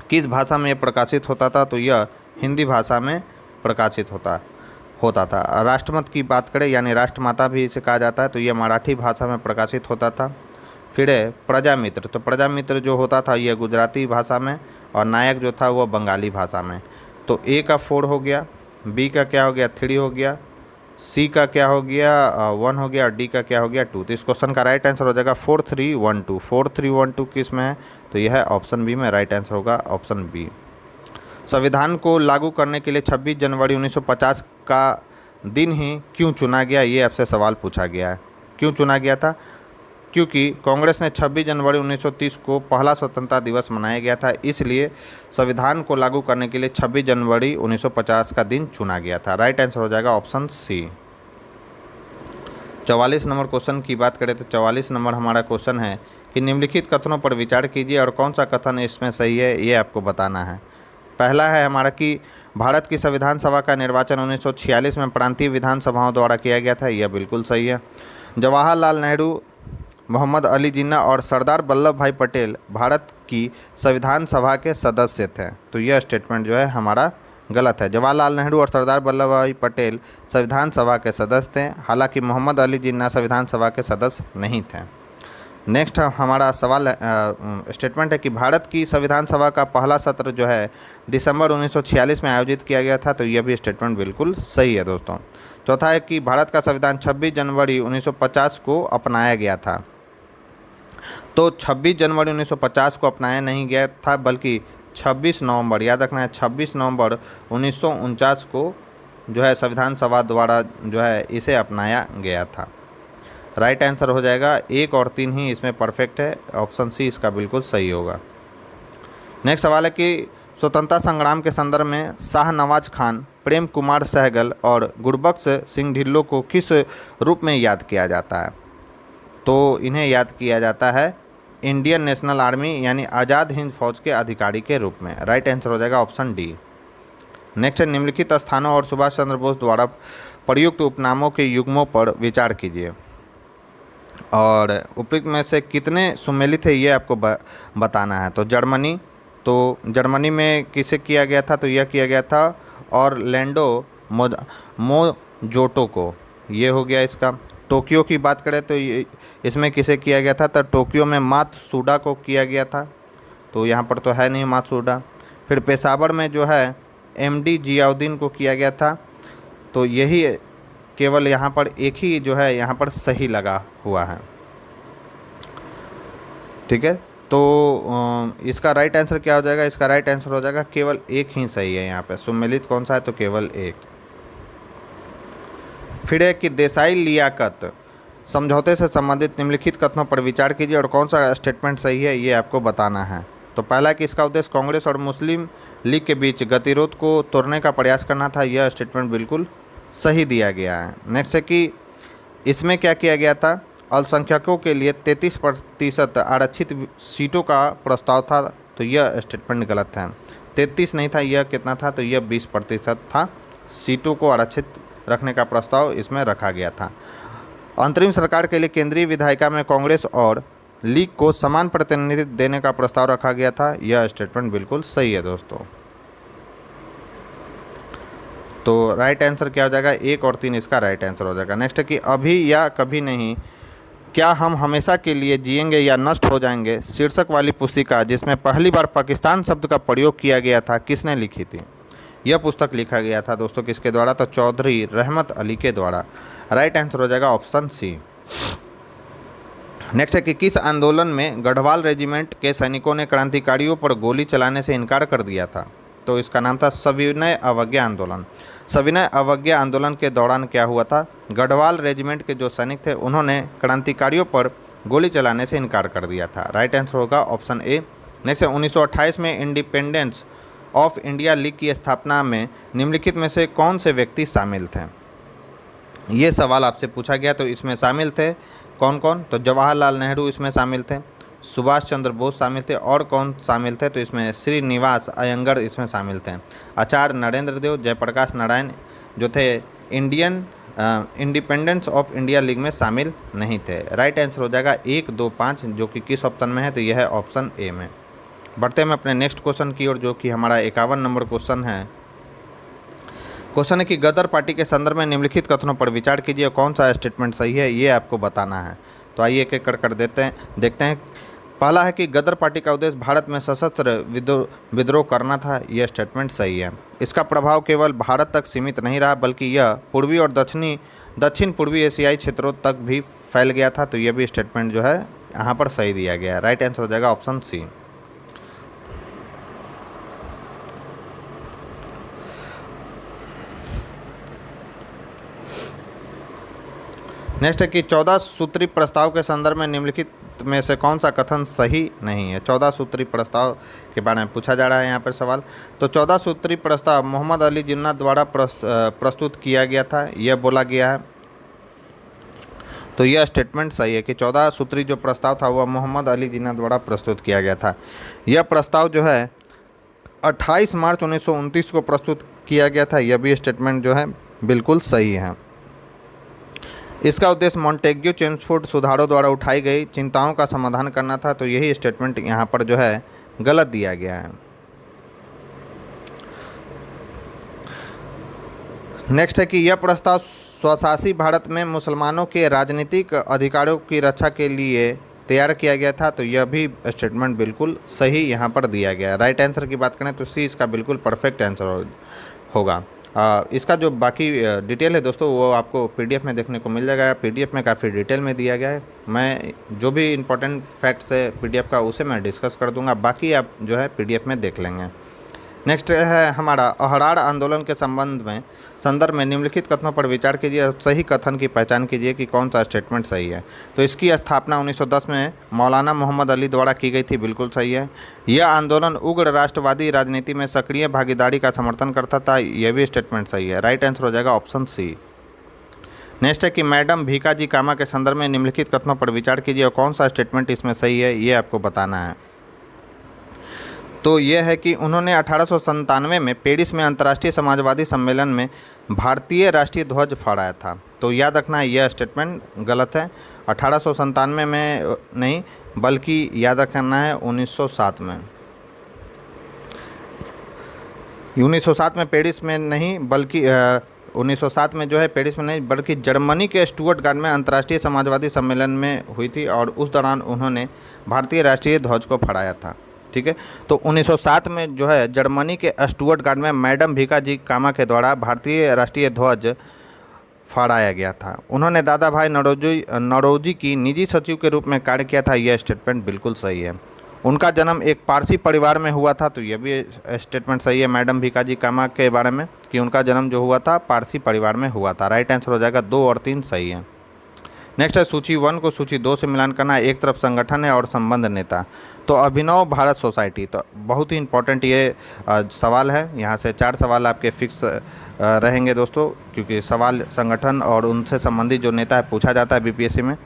किस भाषा में प्रकाशित होता था, तो यह हिंदी भाषा में प्रकाशित होता था। राष्ट्रमत की बात करें यानी राष्ट्रमाता भी इसे कहा जाता है, तो यह मराठी भाषा में प्रकाशित होता था। फिर है प्रजामित्र, तो प्रजामित्र जो होता था यह गुजराती भाषा में, और नायक जो था वह बंगाली भाषा में। तो ए का 4 हो गया, बी का क्या हो गया 3 हो गया, सी का क्या हो गया 1 हो गया, और डी का क्या हो गया 2। तो इस क्वेश्चन का राइट आंसर हो जाएगा 4312। 4312 किस में है, तो यह है ऑप्शन बी में। राइट आंसर होगा ऑप्शन बी। संविधान को लागू करने के लिए 26 जनवरी 1950 का दिन ही क्यों चुना गया, ये आपसे सवाल पूछा गया है। क्यों चुना गया था? क्योंकि कांग्रेस ने 26 जनवरी 1930 को पहला स्वतंत्रता दिवस मनाया गया था, इसलिए संविधान को लागू करने के लिए 26 जनवरी 1950 का दिन चुना गया था। राइट आंसर हो जाएगा ऑप्शन सी। 44 नंबर क्वेश्चन की बात करें तो 44 नंबर हमारा क्वेश्चन है कि निम्नलिखित कथनों पर विचार कीजिए और कौन सा कथन इसमें सही है, ये आपको बताना है। पहला है हमारा कि भारत की संविधान सभा का निर्वाचन 1946 में प्रांतीय विधानसभाओं द्वारा किया गया था, यह बिल्कुल सही है। जवाहरलाल नेहरू, मोहम्मद अली जिन्ना और सरदार वल्लभ भाई पटेल भारत की संविधान सभा के सदस्य थे, तो यह स्टेटमेंट जो है हमारा गलत है। जवाहरलाल नेहरू और सरदार वल्लभ भाई पटेल संविधान सभा के सदस्य थे, हालांकि मोहम्मद अली जिन्ना संविधान सभा के सदस्य नहीं थे। नेक्स्ट हमारा सवाल स्टेटमेंट है कि भारत की संविधान सभा का पहला सत्र जो है दिसंबर 1946 में आयोजित किया गया था, तो यह भी स्टेटमेंट बिल्कुल सही है दोस्तों। चौथा है कि भारत का संविधान 26 जनवरी 1950 को अपनाया गया था, तो 26 जनवरी 1950 को अपनाया नहीं गया था बल्कि 26 नवंबर, याद रखना है 26 नवंबर 1949 को जो है संविधान सभा द्वारा जो है इसे अपनाया गया था। राइट आंसर हो जाएगा 1 और 3 ही इसमें परफेक्ट है, ऑप्शन सी इसका बिल्कुल सही होगा। नेक्स्ट सवाल है कि स्वतंत्रता संग्राम के संदर्भ में शाहनवाज खान, प्रेम कुमार सहगल और गुरबख्श सिंह ढिल्लों को किस रूप में याद किया जाता है? तो इन्हें याद किया जाता है इंडियन नेशनल आर्मी यानी आज़ाद हिंद फौज के अधिकारी के रूप में। राइट आंसर हो जाएगा ऑप्शन डी। नेक्स्ट है निम्नलिखित स्थानों और सुभाष चंद्र बोस द्वारा प्रयुक्त उपनामों के युग्मों पर विचार कीजिए और उपयुक्त में से कितने सुमेलित है ये आपको बताना है। तो जर्मनी में किसे किया गया था? तो यह किया गया था ऑरलैंडो मोजोटो को, ये हो गया इसका। टोक्यो की बात करें तो इसमें किसे किया गया था? तो टोक्यो में मात्सुडा को किया गया था, तो यहाँ पर तो है नहीं मात्सुडा। फिर पेशावर में जो है एमडी जियाउद्दीन को किया गया था, तो यही केवल यहाँ पर एक ही जो है यहाँ पर सही लगा हुआ है, ठीक है। तो इसका राइट आंसर क्या हो जाएगा? इसका राइट आंसर हो जाएगा केवल एक ही सही है यहाँ पे। सुमेलित कौन सा है? तो केवल एक। फिर है कि देसाई लियाकत समझौते से संबंधित निम्नलिखित कथनों पर विचार कीजिए और कौन सा स्टेटमेंट सही है, ये आपको बताना है। तो पहला कि इसका उद्देश्य कांग्रेस और मुस्लिम लीग के बीच गतिरोध को तोड़ने का प्रयास करना था, यह स्टेटमेंट बिल्कुल सही दिया गया है। नेक्स्ट है कि इसमें क्या किया गया था? अल्पसंख्यकों के लिए 33% आरक्षित सीटों का प्रस्ताव था, तो यह स्टेटमेंट गलत है। 33 नहीं था, यह कितना था? तो यह 20% था, सीटों को आरक्षित रखने का प्रस्ताव इसमें रखा गया था। अंतरिम सरकार के लिए केंद्रीय विधायिका में कांग्रेस और लीग को समान प्रतिनिधित्व देने का प्रस्ताव रखा गया था, यह स्टेटमेंट बिल्कुल सही है दोस्तों। तो राइट आंसर क्या हो जाएगा? 1 और 3 इसका राइट आंसर हो जाएगा। नेक्स्ट है कि अभी या कभी नहीं, क्या हम हमेशा के लिए जिएंगे या नष्ट हो जाएंगे शीर्षक वाली पुस्तिका जिसमें पहली बार पाकिस्तान शब्द का प्रयोग किया गया था, किसने लिखी थी? यह पुस्तक लिखा गया था दोस्तों किसके द्वारा? तो चौधरी रहमत अली के द्वारा। राइट आंसर हो जाएगा ऑप्शन सी। नेक्स्ट है कि किस आंदोलन में गढ़वाल रेजिमेंट के सैनिकों ने क्रांतिकारियों पर गोली चलाने से इनकार कर दिया था? तो इसका नाम था सविनय अवज्ञा आंदोलन। सविनय अवज्ञा आंदोलन के दौरान क्या हुआ था? गढ़वाल रेजिमेंट के जो सैनिक थे उन्होंने क्रांतिकारियों पर गोली चलाने से इनकार कर दिया था। राइट आंसर होगा ऑप्शन ए। नेक्स्ट है 1928 में इंडिपेंडेंस ऑफ इंडिया लीग की स्थापना में निम्नलिखित में से कौन से व्यक्ति शामिल थे? ये सवाल आपसे पूछा गया, तो इसमें शामिल थे कौन कौन? तो जवाहरलाल नेहरू इसमें शामिल थे, सुभाष चंद्र बोस शामिल थे, और कौन शामिल थे? तो इसमें श्रीनिवास अयंगर इसमें शामिल थे। आचार्य नरेंद्र देव, जयप्रकाश नारायण जो थे इंडिपेंडेंस ऑफ इंडिया लीग में शामिल नहीं थे। राइट आंसर हो जाएगा 1, 2, 5, जो कि किस ऑप्शन में है? तो यह है ऑप्शन ए में। बढ़ते हैं अपने नेक्स्ट क्वेश्चन की ओर, जो कि हमारा 51 नंबर क्वेश्चन है। क्वेश्चन है कि गदर पार्टी के संदर्भ में निम्नलिखित कथनों पर विचार कीजिए, कौन सा स्टेटमेंट सही है, ये आपको बताना है। तो आइए एक एक कर देखते हैं। पहला है कि गदर पार्टी का उद्देश्य भारत में सशस्त्र विद्रोह करना था, यह स्टेटमेंट सही है। इसका प्रभाव केवल भारत तक सीमित नहीं रहा बल्कि यह पूर्वी और दक्षिण पूर्वी एशियाई क्षेत्रों तक भी फैल गया था, तो यह भी स्टेटमेंट जो है यहाँ पर सही दिया गया है। राइट आंसर हो जाएगा ऑप्शन सी। नेक्स्ट है कि 14 सूत्री प्रस्ताव के संदर्भ में निम्नलिखित में से कौन सा कथन सही नहीं है। 14 सूत्री प्रस्ताव के बारे में पूछा जा रहा है यहाँ पर सवाल। तो 14 सूत्री प्रस्ताव मोहम्मद अली जिन्ना द्वारा प्रस्तुत किया गया था, यह बोला गया है। तो यह स्टेटमेंट सही है कि 14 सूत्री जो प्रस्ताव था वह मोहम्मद अली जिन्ना द्वारा प्रस्तुत किया गया था। यह प्रस्ताव जो है 28 मार्च 1929 को प्रस्तुत किया गया था। यह भी स्टेटमेंट जो है बिल्कुल सही है। इसका उद्देश्य मॉन्टेग्यू चेम्सफोर्ड सुधारों द्वारा उठाई गई चिंताओं का समाधान करना था। तो यही स्टेटमेंट यहाँ पर जो है गलत दिया गया है। नेक्स्ट है कि यह प्रस्ताव स्वशासी भारत में मुसलमानों के राजनीतिक अधिकारों की रक्षा के लिए तैयार किया गया था। तो यह भी स्टेटमेंट बिल्कुल सही यहाँ पर दिया गया है। राइट आंसर की बात करें तो सी इसका बिल्कुल परफेक्ट आंसर होगा। इसका जो बाकी डिटेल है दोस्तों वो आपको पीडीएफ में देखने को मिल जाएगा। पीडीएफ में काफ़ी डिटेल में दिया गया है। मैं जो भी इम्पोर्टेंट फैक्ट्स है पीडीएफ का उसे मैं डिस्कस कर दूंगा, बाकी आप जो है पीडीएफ में देख लेंगे। नेक्स्ट है हमारा अहरार आंदोलन के संदर्भ में निम्नलिखित कथनों पर विचार कीजिए और सही कथन की पहचान कीजिए कि कौन सा स्टेटमेंट सही है। तो इसकी स्थापना 1910 में मौलाना मोहम्मद अली द्वारा की गई थी, बिल्कुल सही है। यह आंदोलन उग्र राष्ट्रवादी राजनीति में सक्रिय भागीदारी का समर्थन करता था, यह भी स्टेटमेंट सही है। राइट आंसर हो जाएगा ऑप्शन सी। नेक्स्ट है कि मैडम भीकाजी कामा के संदर्भ में निम्नलिखित कथनों पर विचार कीजिए और कौन सा स्टेटमेंट इसमें सही है, ये आपको बताना है। तो यह है कि उन्होंने 1897 में पेरिस में अंतर्राष्ट्रीय समाजवादी सम्मेलन में भारतीय राष्ट्रीय ध्वज फहराया था। तो याद रखना है यह स्टेटमेंट गलत है। 1897 में नहीं बल्कि याद रखना है 1907 में। 1907 में पेरिस में नहीं बल्कि 1907 में जो है पेरिस में नहीं बल्कि जर्मनी के स्टुटगार्ट में अंतर्राष्ट्रीय समाजवादी सम्मेलन में हुई थी और उस दौरान उन्होंने भारतीय राष्ट्रीय ध्वज को फहराया था। ठीक है, तो 1907 में जो है जर्मनी के स्टुटगार्ट में मैडम भीकाजी कामा के द्वारा भारतीय राष्ट्रीय ध्वज फहराया गया था। उन्होंने दादा भाई नौरोजी की निजी सचिव के रूप में कार्य किया था, यह स्टेटमेंट बिल्कुल सही है। उनका जन्म एक पारसी परिवार में हुआ था, तो यह भी स्टेटमेंट सही है मैडम भीकाजी कामा के बारे में कि उनका जन्म जो हुआ था पारसी परिवार में हुआ था। राइट आंसर हो जाएगा 2 और 3 सही है। नेक्स्ट है सूची 1 को सूची 2 से मिलान करना। एक तरफ संगठन है और संबंध नेता। तो अभिनव भारत सोसाइटी, तो बहुत ही इंपॉर्टेंट ये सवाल है। यहाँ से 4 सवाल आपके फिक्स रहेंगे दोस्तों, क्योंकि सवाल संगठन और उनसे संबंधित जो नेता है पूछा जाता है बीपीएससी में।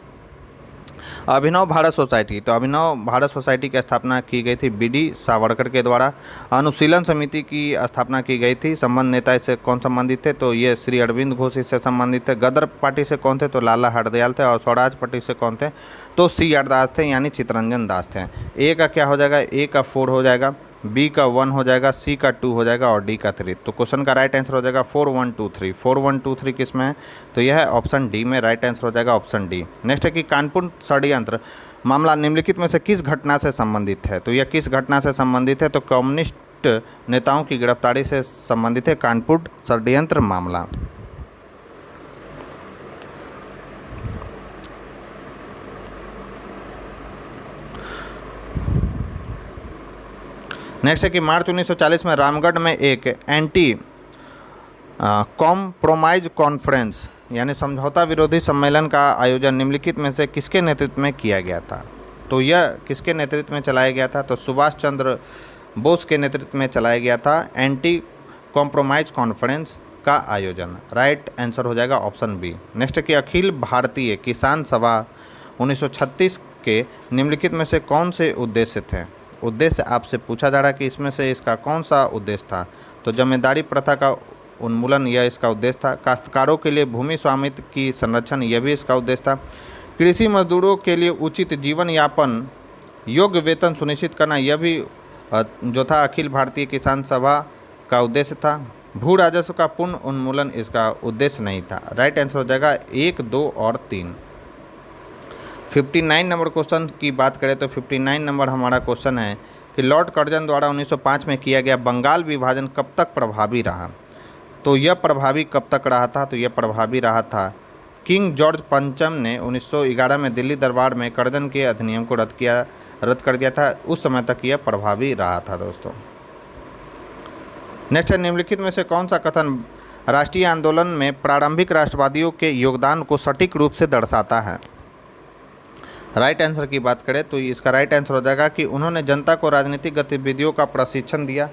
अभिनव भारत सोसाइटी, तो अभिनव भारत सोसाइटी की स्थापना की गई थी बीडी सावरकर के द्वारा। अनुशीलन समिति की स्थापना की गई थी। संबंध नेता इससे कौन संबंधित थे, तो ये श्री अरविंद घोष इससे संबंधित थे। गदर पार्टी से कौन थे, तो लाला हरदयाल थे। और स्वराज पार्टी से कौन थे, तो सी आर दास थे, यानी चित्तरंजन दास थे। ए का क्या हो जाएगा, ए का 4 हो जाएगा, बी का 1 हो जाएगा, सी का 2 हो जाएगा और डी का 3। तो क्वेश्चन का राइट आंसर हो जाएगा 4 1 2 3। 4 1 2 3 किस में है, तो यह है ऑप्शन डी में। राइट आंसर हो जाएगा ऑप्शन डी। नेक्स्ट है कि कानपुर षड्यंत्र मामला निम्नलिखित में से किस घटना से संबंधित है। तो यह किस घटना से संबंधित है, तो कम्युनिस्ट नेताओं की गिरफ्तारी से संबंधित है कानपुर षड्यंत्र मामला। नेक्स्ट है कि मार्च 1940 में रामगढ़ में एक एंटी कॉम्प्रोमाइज कॉन्फ्रेंस यानी समझौता विरोधी सम्मेलन का आयोजन निम्नलिखित में से किसके नेतृत्व में किया गया था। तो यह किसके नेतृत्व में चलाया गया था, तो सुभाष चंद्र बोस के नेतृत्व में चलाया गया था एंटी कॉम्प्रोमाइज कॉन्फ्रेंस का आयोजन। राइट आंसर हो जाएगा ऑप्शन बी। नेक्स्ट है कि अखिल भारतीय किसान सभा 1936 के निम्नलिखित में से कौन से उद्देश्य थे। उद्देश्य आपसे पूछा जा रहा है कि इसमें से इसका कौन सा उद्देश्य था, तो जमींदारी प्रथा का उन्मूलन यह इसका उद्देश्य था। काश्तकारों के लिए भूमि स्वामित्व की संरक्षण यह भी इसका उद्देश्य था। कृषि मजदूरों के लिए उचित जीवन यापन योग्य वेतन सुनिश्चित करना यह भी जो था अखिल भारतीय किसान सभा का उद्देश्य था। भू राजस्व का पूर्ण उन्मूलन इसका उद्देश्य नहीं था। राइट आंसर हो जाएगा 1 2 और 3। 59 नंबर क्वेश्चन की बात करें तो 59 नंबर हमारा क्वेश्चन है कि लॉर्ड कर्जन द्वारा 1905 में किया गया बंगाल विभाजन कब तक प्रभावी रहा। तो यह प्रभावी कब तक रहा था, तो यह प्रभावी रहा था किंग जॉर्ज पंचम ने 1911 में दिल्ली दरबार में कर्जन के अधिनियम को रद्द कर दिया था, उस समय तक यह प्रभावी रहा था दोस्तों। नेक्स्ट है निम्नलिखित में से कौन सा कथन राष्ट्रीय आंदोलन में प्रारंभिक राष्ट्रवादियों के योगदान को सटीक रूप से दर्शाता है। राइट आंसर की बात करें तो इसका राइट आंसर हो जाएगा कि उन्होंने जनता को राजनीतिक गतिविधियों का प्रशिक्षण दिया,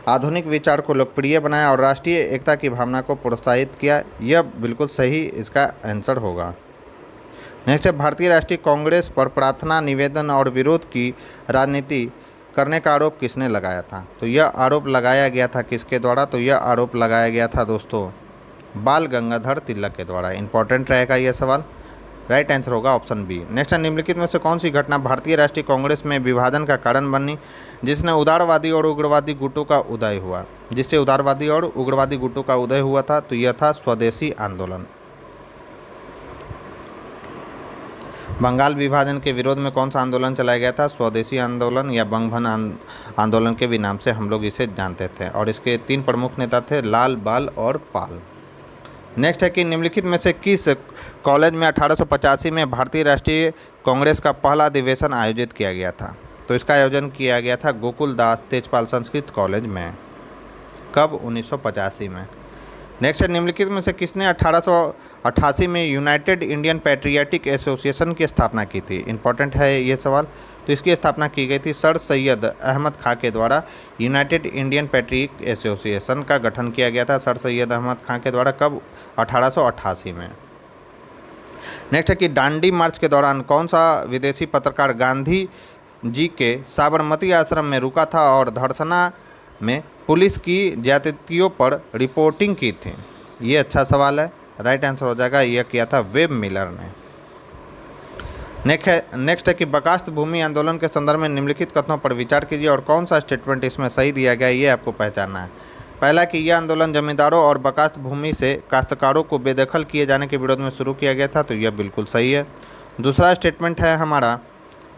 आधुनिक विचार को लोकप्रिय बनाया और राष्ट्रीय एकता की भावना को प्रोत्साहित किया। यह बिल्कुल सही इसका आंसर होगा। नेक्स्ट है, भारतीय राष्ट्रीय कांग्रेस पर प्रार्थना निवेदन और विरोध की राजनीति करने का आरोप किसने लगाया था? तो यह आरोप लगाया गया था किसके द्वारा? तो यह आरोप लगाया गया था दोस्तों बाल गंगाधर तिलक के द्वारा। इंपॉर्टेंट रहेगा यह सवाल। राइट आंसर होगा ऑप्शन बी। नेक्स्ट है, निम्नलिखित में से कौन सी घटना भारतीय राष्ट्रीय कांग्रेस में विभाजन का कारण बनी जिसने उदारवादी और उग्रवादी गुटों का उदय हुआ? जिससे उदारवादी और उग्रवादी गुटों का उदय हुआ था तो यह था स्वदेशी आंदोलन। बंगाल विभाजन के विरोध में कौन सा आंदोलन चलाया गया था? स्वदेशी आंदोलन या बंगभन आंदोलन के भी नाम से हम लोग इसे जानते थे और इसके 3 प्रमुख नेता थे, लाल, बाल और पाल। नेक्स्ट है कि निम्नलिखित में से किस कॉलेज में 1885 में भारतीय राष्ट्रीय कांग्रेस का पहला अधिवेशन आयोजित किया गया था? तो इसका आयोजन किया गया था गोकुल दास तेजपाल संस्कृत कॉलेज में। कब? 1985 में। नेक्स्ट है, निम्नलिखित में से किसने 1888 में यूनाइटेड इंडियन पैट्रियाटिक एसोसिएशन की स्थापना की थी? इंपॉर्टेंट है ये सवाल। तो इसकी स्थापना की गई थी सर सैयद अहमद खां के द्वारा। यूनाइटेड इंडियन पैट्रियटिक एसोसिएशन का गठन किया गया था सर सैयद अहमद खां के द्वारा। कब? 1888 में। नेक्स्ट है कि दांडी मार्च के दौरान कौन सा विदेशी पत्रकार गांधी जी के साबरमती आश्रम में रुका था और धर्षणा में पुलिस की ज्यादतियों पर रिपोर्टिंग की थी? ये अच्छा सवाल है। राइट आंसर हो जाएगा, यह किया था वेब मिलर ने। नेक्स्ट है कि बर्खास्त भूमि आंदोलन के संदर्भ में निम्नलिखित कथनों पर विचार कीजिए और कौन सा स्टेटमेंट इसमें सही दिया गया है ये आपको पहचानना है। पहला कि यह आंदोलन जमींदारों और बर्खास्त भूमि से काश्तकारों को बेदखल किए जाने के विरोध में शुरू किया गया था, तो यह बिल्कुल सही है। दूसरा स्टेटमेंट है हमारा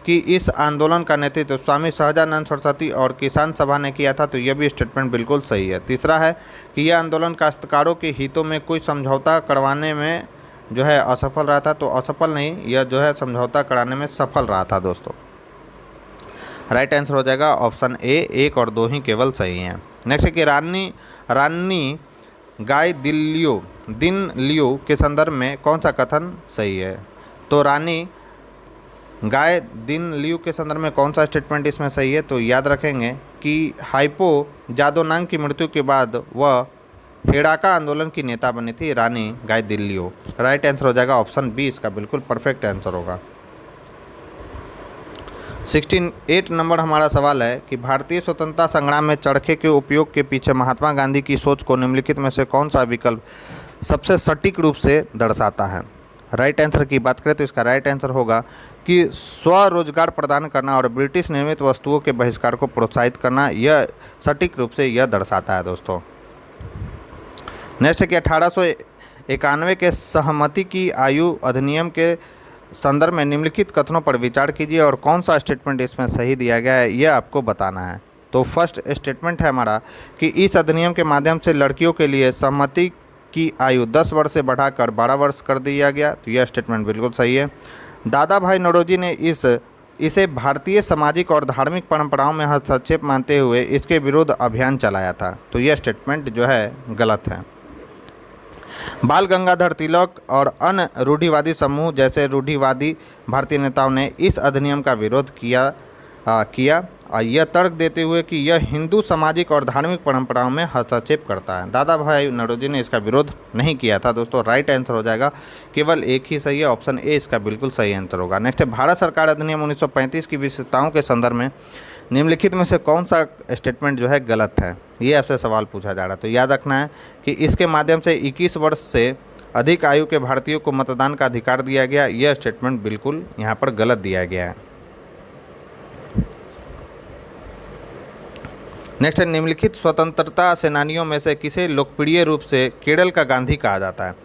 कि इस आंदोलन का नेतृत्व स्वामी सहजानंद सरस्वती और किसान सभा ने किया था, तो यह भी स्टेटमेंट बिल्कुल सही है। तीसरा है कि यह आंदोलन काश्तकारों के हितों में कोई समझौता करवाने में जो है असफल रहा था, तो असफल नहीं, यह जो है समझौता कराने में सफल रहा था दोस्तों। राइट आंसर हो जाएगा ऑप्शन ए। 1 और 2 ही केवल सही हैं। नेक्स्ट है कि रानी गाय दिन लियो के संदर्भ में कौन सा कथन सही है? तो रानी गाय दिन लियू के संदर्भ में कौन सा स्टेटमेंट इसमें सही है? तो याद रखेंगे कि हाइपो जादोनांग की मृत्यु के बाद वह हेड़ाका आंदोलन की नेता बनी थी रानी गाय दिल्लियो। राइट आंसर हो जाएगा ऑप्शन बी, इसका बिल्कुल परफेक्ट आंसर होगा। 68 नंबर हमारा सवाल है कि भारतीय स्वतंत्रता संग्राम में चरखे के उपयोग के पीछे महात्मा गांधी की सोच को निम्नलिखित में से कौन सा विकल्प सबसे सटीक रूप से दर्शाता है? राइट आंसर की बात करें तो इसका राइट आंसर होगा कि स्वरोजगार प्रदान करना और ब्रिटिश निर्मित वस्तुओं के बहिष्कार को प्रोत्साहित करना, यह सटीक रूप से यह दर्शाता है दोस्तों। नेक्स्ट है कि 1891 के सहमति की आयु अधिनियम के संदर्भ में निम्नलिखित कथनों पर विचार कीजिए और कौन सा स्टेटमेंट इसमें सही दिया गया है यह आपको बताना है। तो फर्स्ट स्टेटमेंट है हमारा कि इस अधिनियम के माध्यम से लड़कियों के लिए सहमति की आयु 10 वर्ष से बढ़ाकर 12 वर्ष कर दिया गया, तो यह स्टेटमेंट बिल्कुल सही है। दादा भाई नौरोजी ने इसे भारतीय सामाजिक और धार्मिक परंपराओं में हस्तक्षेप मानते हुए इसके विरुद्ध अभियान चलाया था, तो यह स्टेटमेंट जो है गलत है। बाल गंगाधर तिलक और अन्य रूढ़िवादी समूह जैसे रूढ़िवादी भारतीय नेताओं ने इस अधिनियम का विरोध किया और यह तर्क देते हुए कि यह हिंदू सामाजिक और धार्मिक परंपराओं में हस्तक्षेप करता है। दादा भाई नौरोजी ने इसका विरोध नहीं किया था दोस्तों। राइट आंसर हो जाएगा केवल एक ही सही है, ऑप्शन ए इसका बिल्कुल सही आंसर होगा। नेक्स्ट है भारत सरकार अधिनियम 1935 की विशेषताओं के संदर्भ में निम्नलिखित में से कौन सा स्टेटमेंट जो है गलत है, ये आपसे सवाल पूछा जा रहा है। तो याद रखना है कि इसके माध्यम से 21 वर्ष से अधिक आयु के भारतीयों को मतदान का अधिकार दिया गया, यह स्टेटमेंट बिल्कुल यहाँ पर गलत दिया गया है। नेक्स्ट है निम्नलिखित स्वतंत्रता सेनानियों में से किसे लोकप्रिय रूप से केरल का गांधी कहा जाता है?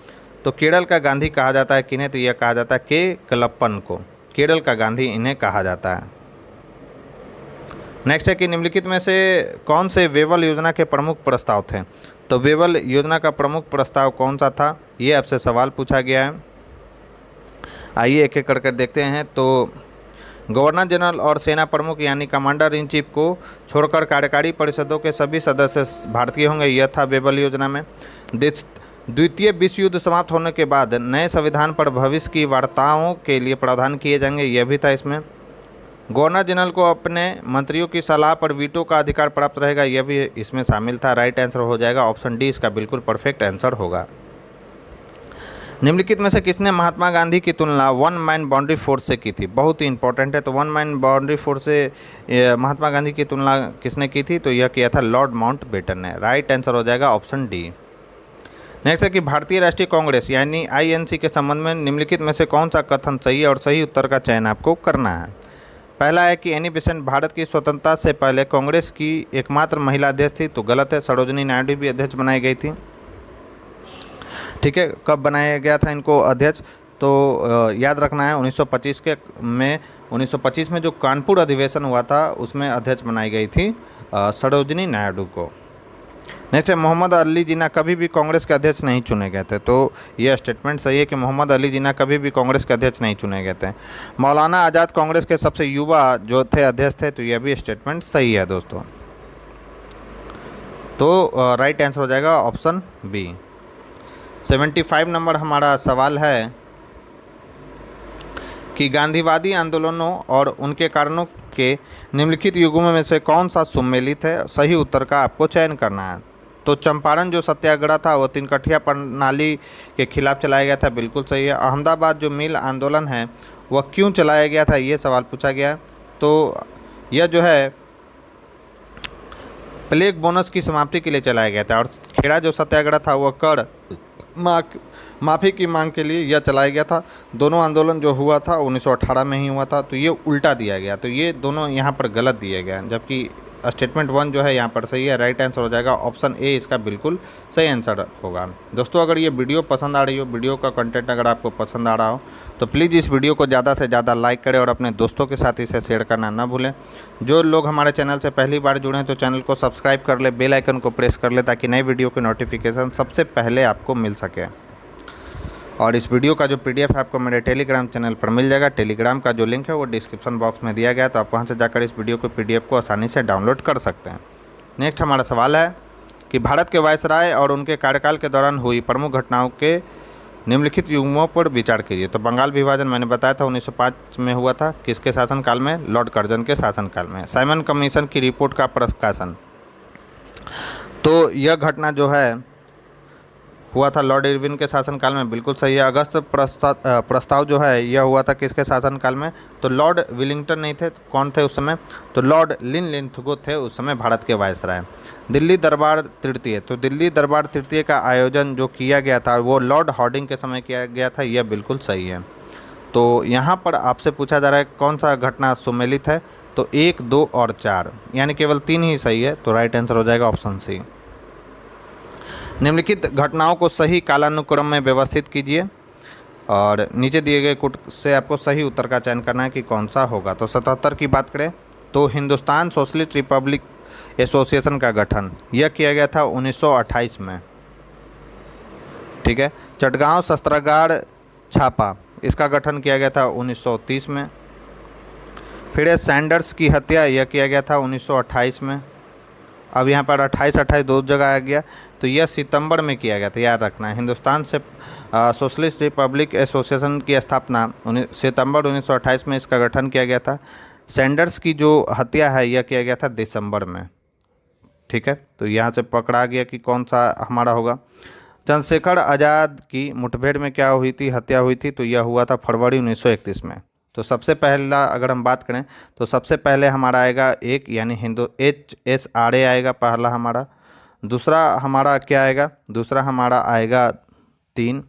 तो केरल का गांधी कहा जाता है किन्हें? तो यह कहा जाता है के कलप्पन को केरल का गांधी इन्हें कहा जाता है। नेक्स्ट है कि निम्नलिखित में से कौन से वेबल योजना के प्रमुख प्रस्ताव थे? तो वेबल योजना का प्रमुख प्रस्ताव कौन सा था, ये आपसे सवाल पूछा गया है। आइए एक एक करके देखते हैं। तो गवर्नर जनरल और सेना प्रमुख यानी कमांडर इन चीफ को छोड़कर कार्यकारी परिषदों के सभी सदस्य भारतीय होंगे, यह था बेबल योजना में। द्वितीय विश्व युद्ध समाप्त होने के बाद नए संविधान पर भविष्य की वार्ताओं के लिए प्रावधान किए जाएंगे, यह भी था इसमें। गवर्नर जनरल को अपने मंत्रियों की सलाह पर वीटो का अधिकार प्राप्त रहेगा, यह भी इसमें शामिल था। राइट आंसर हो जाएगा ऑप्शन डी, इसका बिल्कुल परफेक्ट आंसर होगा। निम्नलिखित में से किसने महात्मा गांधी की तुलना वन मैन बाउंड्री फोर्स से की थी? बहुत ही इंपॉर्टेंट है। तो वन मैन बाउंड्री फोर्स से महात्मा गांधी की तुलना किसने की थी? तो यह किया था लॉर्ड माउंटबेटन ने। राइट आंसर हो जाएगा ऑप्शन डी। नेक्स्ट है कि भारतीय राष्ट्रीय कांग्रेस यानी आईएनसी के संबंध में निम्नलिखित में से कौन सा कथन सही है और सही उत्तर का चयन आपको करना है। पहला है कि एनी बेसेंट भारत की स्वतंत्रता से पहले कांग्रेस की एकमात्र महिला अध्यक्ष थी, तो गलत है। सरोजिनी नायडू भी अध्यक्ष बनाई गई थी। ठीक है, कब बनाया गया था इनको अध्यक्ष? तो याद रखना है 1925 में जो कानपुर अधिवेशन हुआ था उसमें अध्यक्ष बनाई गई थी सरोजिनी नायडू को। नेक्स्ट है मोहम्मद अली जिन्ना कभी भी कांग्रेस के अध्यक्ष नहीं चुने गए थे, तो यह स्टेटमेंट सही है कि मोहम्मद अली जिन्ना कभी भी कांग्रेस के अध्यक्ष नहीं चुने गए थे। मौलाना आज़ाद कांग्रेस के सबसे युवा जो थे अध्यक्ष थे, तो यह भी स्टेटमेंट सही है दोस्तों। तो राइट आंसर हो जाएगा ऑप्शन बी। 75 नंबर हमारा सवाल है कि गांधीवादी आंदोलनों और उनके कारणों के निम्नलिखित युगों में से कौन सा सुमेलित है? सही उत्तर का आपको चयन करना है। तो चंपारण जो सत्याग्रह था वो तीनकठिया प्रणाली के खिलाफ चलाया गया था, बिल्कुल सही है। अहमदाबाद जो मिल आंदोलन है वह क्यों चलाया गया था, ये सवाल पूछा गया। तो यह जो है प्लेग बोनस की समाप्ति के लिए चलाया गया था। और खेड़ा जो सत्याग्रह था वह कर माफ़ी की मांग के लिए यह चलाया गया था। दोनों आंदोलन जो हुआ था 1918 में ही हुआ था, तो ये उल्टा दिया गया, तो ये दोनों यहाँ पर गलत दिए गए, जबकि स्टेटमेंट 1 जो है यहाँ पर सही है। राइट आंसर हो जाएगा ऑप्शन ए, इसका बिल्कुल सही आंसर होगा। दोस्तों अगर ये वीडियो पसंद आ रही हो, वीडियो का कंटेंट अगर आपको पसंद आ रहा हो, तो प्लीज़ इस वीडियो को ज़्यादा से ज़्यादा लाइक करें और अपने दोस्तों के साथ इसे शेयर करना ना भूलें। जो लोग हमारे चैनल से पहली बार जुड़े हैं तो चैनल को सब्सक्राइब कर ले, बेल आइकन को प्रेस कर ले, ताकि नई वीडियो की नोटिफिकेशन सबसे पहले आपको मिल सके। और इस वीडियो का जो पीडीएफ है आपको मेरे टेलीग्राम चैनल पर मिल जाएगा। टेलीग्राम का जो लिंक है वो डिस्क्रिप्शन बॉक्स में दिया गया है, तो आप वहां से जाकर इस वीडियो को पीडीएफ को आसानी से डाउनलोड कर सकते हैं। नेक्स्ट हमारा सवाल है कि भारत के वायसराय और उनके कार्यकाल के दौरान हुई प्रमुख घटनाओं के निम्नलिखित युग्मों पर विचार कीजिए। तो बंगाल विभाजन मैंने बताया था 1905 में हुआ था, किसके शासनकाल में? लॉर्ड कर्जन के शासनकाल में। साइमन कमीशन की रिपोर्ट का प्रकाशन, तो यह घटना जो है हुआ था लॉर्ड इरविन के शासनकाल में, बिल्कुल सही है। अगस्त प्रस्ताव जो है यह हुआ था किसके शासनकाल में? तो लॉर्ड विलिंगटन नहीं थे, कौन थे उस समय? तो लॉर्ड लिनलिथगो थे उस समय भारत के वायसराय। दिल्ली दरबार तृतीय, तो दिल्ली दरबार तृतीय का आयोजन जो किया गया था वो लॉर्ड हार्डिंग के समय किया गया था, यह बिल्कुल सही है। तो यहाँ पर आपसे पूछा जा रहा है कौन सा घटना सुमेलित है? तो 1, 2 और 4, यानी केवल 3 ही सही है, तो राइट आंसर हो जाएगा ऑप्शन सी। निम्नलिखित घटनाओं को सही कालानुक्रम में व्यवस्थित कीजिए और नीचे दिए गए कुट से आपको सही उत्तर का चयन करना है कि कौन सा होगा। तो 77 की बात करें तो हिंदुस्तान सोशलिस्ट रिपब्लिक एसोसिएशन का गठन यह किया गया था 1928 में। ठीक है। चटगांव शस्त्रागार छापा, इसका गठन किया गया था 1930 में। फिर सैंडर्स की हत्या यह किया गया था 1928 में। अब यहाँ पर 28 दो जगह आ गया, तो यह सितंबर में किया गया था, याद रखना है। हिंदुस्तान से सोशलिस्ट रिपब्लिक एसोसिएशन की स्थापना सितंबर 1928 में इसका गठन किया गया था। सैंडर्स की जो हत्या है यह किया गया था दिसंबर में। ठीक है, तो यहाँ से पकड़ा गया कि कौन सा हमारा होगा। चंद्रशेखर आज़ाद की मुठभेड़ में क्या हुई थी, हत्या हुई थी, तो यह हुआ था फरवरी 1931 में। तो सबसे पहला अगर हम बात करें तो सबसे पहले हमारा आएगा 1 यानी हिंदू HSRA आएगा पहला हमारा। दूसरा हमारा क्या आएगा? दूसरा हमारा आएगा 3।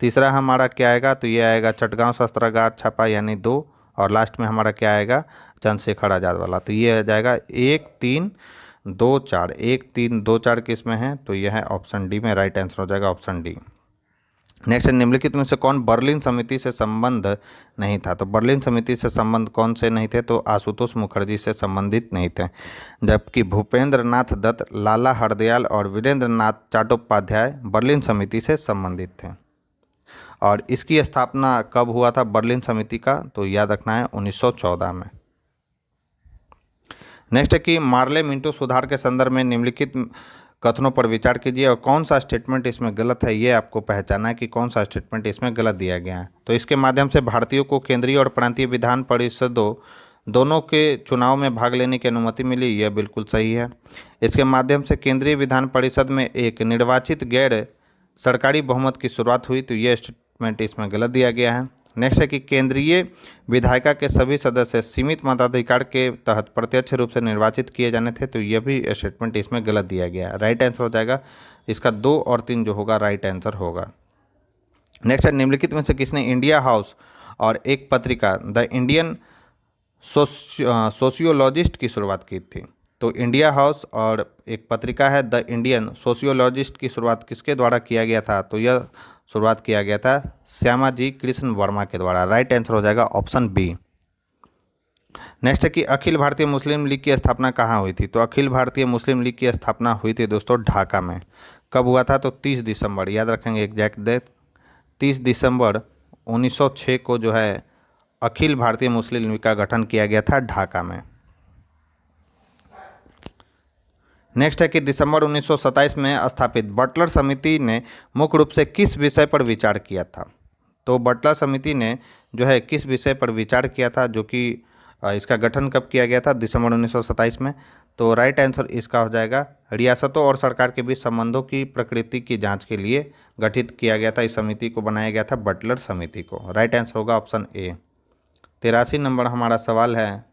तीसरा हमारा क्या आएगा? तो ये आएगा चटगांव शस्त्रागार छापा यानी 2। और लास्ट में हमारा क्या आएगा? चंद्रशेखर आज़ाद वाला। तो ये आ जाएगा 1, 3, 2, 4। 1, 3, 2, 4 किस में है? तो यह है ऑप्शन डी में, राइट आंसर हो जाएगा ऑप्शन डी। नेक्स्ट, निम्नलिखित में से कौन बर्लिन समिति से संबंध नहीं था? तो बर्लिन समिति से संबंध कौन से नहीं थे? तो आशुतोष मुखर्जी से संबंधित नहीं थे, जबकि भूपेंद्र नाथ दत्त, लाला हरदयाल और वीरेंद्र नाथ चट्टोपाध्याय बर्लिन समिति से संबंधित थे। और इसकी स्थापना कब हुआ था बर्लिन समिति का, तो याद रखना है 1914 में। नेक्स्ट है कि मार्ले मिंटो सुधार के संदर्भ में निम्नलिखित कथनों पर विचार कीजिए और कौन सा स्टेटमेंट इसमें गलत है, ये आपको पहचानना है कि कौन सा स्टेटमेंट इसमें गलत दिया गया है। तो इसके माध्यम से भारतीयों को केंद्रीय और प्रांतीय विधान परिषदों दोनों के चुनाव में भाग लेने की अनुमति मिली, यह बिल्कुल सही है। इसके माध्यम से केंद्रीय विधान परिषद में एक निर्वाचित गैर सरकारी बहुमत की शुरुआत हुई, तो यह स्टेटमेंट इसमें गलत दिया गया है। नेक्स्ट है कि केंद्रीय विधायिका के सभी सदस्य सीमित मताधिकार के तहत प्रत्यक्ष रूप से निर्वाचित किए जाने थे, तो यह भी स्टेटमेंट इसमें गलत दिया गया है। राइट आंसर हो जाएगा इसका 2 और 3 जो होगा राइट आंसर होगा। नेक्स्ट है निम्नलिखित में से किसने इंडिया हाउस और एक पत्रिका द इंडियन सोशियोलॉजिस्ट की शुरुआत की थी। तो इंडिया हाउस और एक पत्रिका है द इंडियन सोशियोलॉजिस्ट की शुरुआत किसके द्वारा किया गया था, तो यह शुरुआत किया गया था श्यामाजी कृष्ण वर्मा के द्वारा। राइट आंसर हो जाएगा ऑप्शन बी। नेक्स्ट है कि अखिल भारतीय मुस्लिम लीग की स्थापना कहाँ हुई थी, तो अखिल भारतीय मुस्लिम लीग की स्थापना हुई थी दोस्तों ढाका में। कब हुआ था, तो 30 दिसंबर, याद रखेंगे एग्जैक्ट डेट, 30 दिसंबर 1906 को जो है अखिल भारतीय मुस्लिम लीग का गठन किया गया था ढाका में। नेक्स्ट है कि दिसंबर 1927 में स्थापित बटलर समिति ने मुख्य रूप से किस विषय पर विचार किया था, तो बटलर समिति ने जो है किस विषय पर विचार किया था, जो कि इसका गठन कब किया गया था, दिसंबर 1927 में। तो राइट आंसर इसका हो जाएगा रियासतों और सरकार के बीच संबंधों की प्रकृति की जांच के लिए गठित किया गया था, इस समिति को बनाया गया था बटलर समिति को। राइट आंसर होगा ऑप्शन ए। 83 नंबर हमारा सवाल है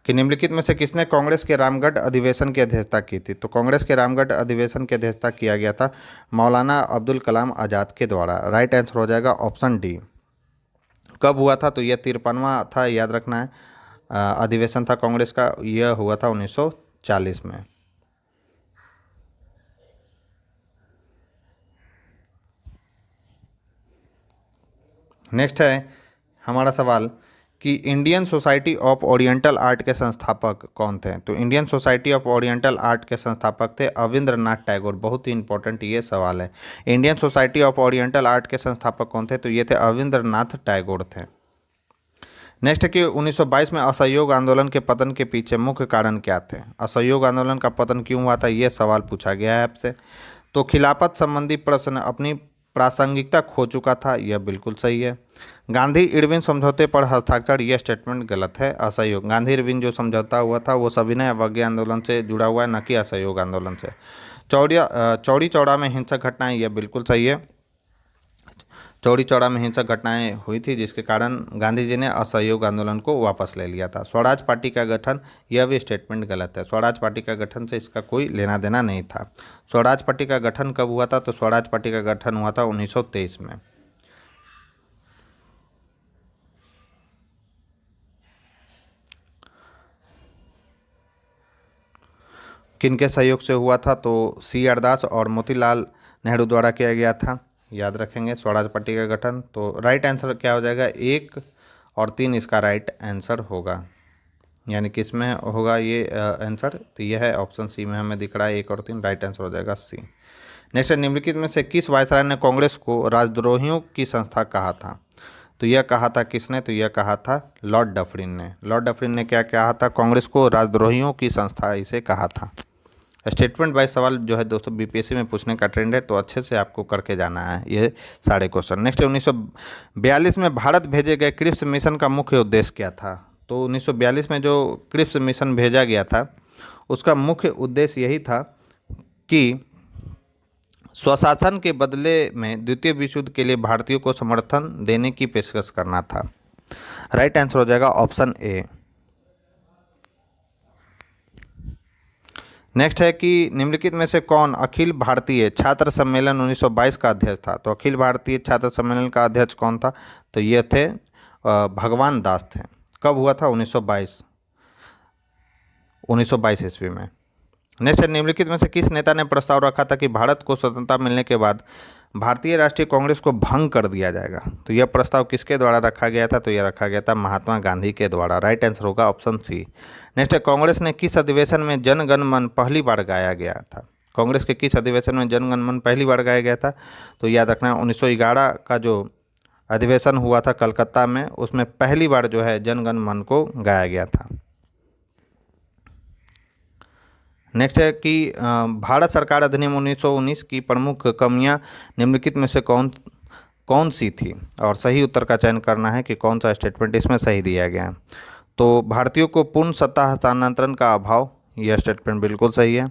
कि निम्नलिखित में से किसने कांग्रेस के रामगढ़ अधिवेशन की अध्यक्षता की थी, तो कांग्रेस के रामगढ़ अधिवेशन की अध्यक्षता किया गया था मौलाना अब्दुल कलाम आज़ाद के द्वारा। राइट आंसर हो जाएगा ऑप्शन डी। कब हुआ था, तो यह 53वां था, याद रखना है, अधिवेशन था कांग्रेस का, यह हुआ था 1940 में। नेक्स्ट है हमारा सवाल कि Indian society of oriental art के संस्थापक कौन थे, तो Indian society of oriental art के संस्थापक थे अविंद्रनाथ टैगोर। बहुत ही इंपॉर्टेंट ये सवाल है, Indian society of oriental art के संस्थापक कौन थे, तो ये थे अविंद्रनाथ टैगोर थे। नेक्स्ट है कि 1922 में असहयोग आंदोलन के पतन के पीछे मुख्य कारण क्या थे, असहयोग आंदोलन का पतन क्यों हुआ था, यह सवाल पूछा गया है आपसे। तो खिलाफत संबंधी प्रश्न अपनी प्रासंगिकता खो चुका था, यह बिल्कुल सही है। गांधी इरविन समझौते पर हस्ताक्षर, यह स्टेटमेंट गलत है। असहयोग, गांधी इरविन जो समझौता हुआ था वो सविनय अवज्ञा आंदोलन से जुड़ा हुआ है, न कि असहयोग आंदोलन से। चौड़ी चौड़ा में हिंसक घटनाएं, यह बिल्कुल सही है। चौड़ी चौड़ा में हिंसक घटनाएं हुई थी जिसके कारण गांधी जी ने असहयोग आंदोलन को वापस ले लिया था। स्वराज पार्टी का गठन, यह भी स्टेटमेंट गलत है। स्वराज पार्टी का गठन से इसका कोई लेना देना नहीं था। स्वराज पार्टी का गठन कब हुआ था, तो स्वराज पार्टी का गठन हुआ था 1923 में। किनके सहयोग से हुआ था, तो सी आर दास और मोतीलाल नेहरू द्वारा किया गया था, याद रखेंगे स्वराज पार्टी का गठन। तो राइट आंसर क्या हो जाएगा, 1 और 3 इसका राइट आंसर होगा, यानी किस में होगा ये आंसर, तो यह है ऑप्शन सी में हमें दिख रहा है 1 और 3, राइट आंसर हो जाएगा सी। नेक्स्ट, निम्नलिखित में से किस वायसराय ने कांग्रेस को राजद्रोहियों की संस्था कहा था, तो यह कहा था किसने, तो यह कहा था लॉर्ड डफरिन ने। लॉर्ड डफरिन ने क्या कहा था, कांग्रेस को राजद्रोहियों की संस्था इसे कहा था। स्टेटमेंट वाइज सवाल जो है दोस्तों बीपीएससी में पूछने का ट्रेंड है, तो अच्छे से आपको करके जाना है ये सारे क्वेश्चन। नेक्स्ट, 1942 में भारत भेजे गए क्रिप्स मिशन का मुख्य उद्देश्य क्या था, तो 1942 में जो क्रिप्स मिशन भेजा गया था उसका मुख्य उद्देश्य यही था कि स्वशासन के बदले में द्वितीय विश्व युद्ध के लिए भारतीयों को समर्थन देने की पेशकश करना था। राइट आंसर हो जाएगा ऑप्शन ए। नेक्स्ट है कि निम्नलिखित में से कौन अखिल भारतीय छात्र सम्मेलन 1922 का अध्यक्ष था, तो अखिल भारतीय छात्र सम्मेलन का अध्यक्ष कौन था, तो ये थे भगवान दास थे। कब हुआ था, 1922 ईस्वी में। नेक्स्ट है, निम्नलिखित में से किस नेता ने प्रस्ताव रखा था कि भारत को स्वतंत्रता मिलने के बाद भारतीय राष्ट्रीय कांग्रेस को भंग कर दिया जाएगा, तो यह प्रस्ताव किसके द्वारा रखा गया था, तो यह रखा गया था महात्मा गांधी के द्वारा। राइट आंसर होगा ऑप्शन सी। नेक्स्ट है, कांग्रेस ने किस अधिवेशन में जन गण मन पहली बार गाया गया था, कांग्रेस के किस अधिवेशन में जन गण मन पहली बार गाया गया था? तो याद रखना 1911 का जो अधिवेशन हुआ था कलकत्ता में, उसमें पहली बार जो है जन गण मन को गाया गया था। नेक्स्ट है कि भारत सरकार अधिनियम 1919 की प्रमुख कमियां निम्नलिखित में से कौन सी थी? और सही उत्तर का चयन करना है कि कौन सा स्टेटमेंट इसमें सही दिया गया है। तो भारतीयों को पूर्ण सत्ता हस्तांतरण का अभाव, यह स्टेटमेंट बिल्कुल सही है।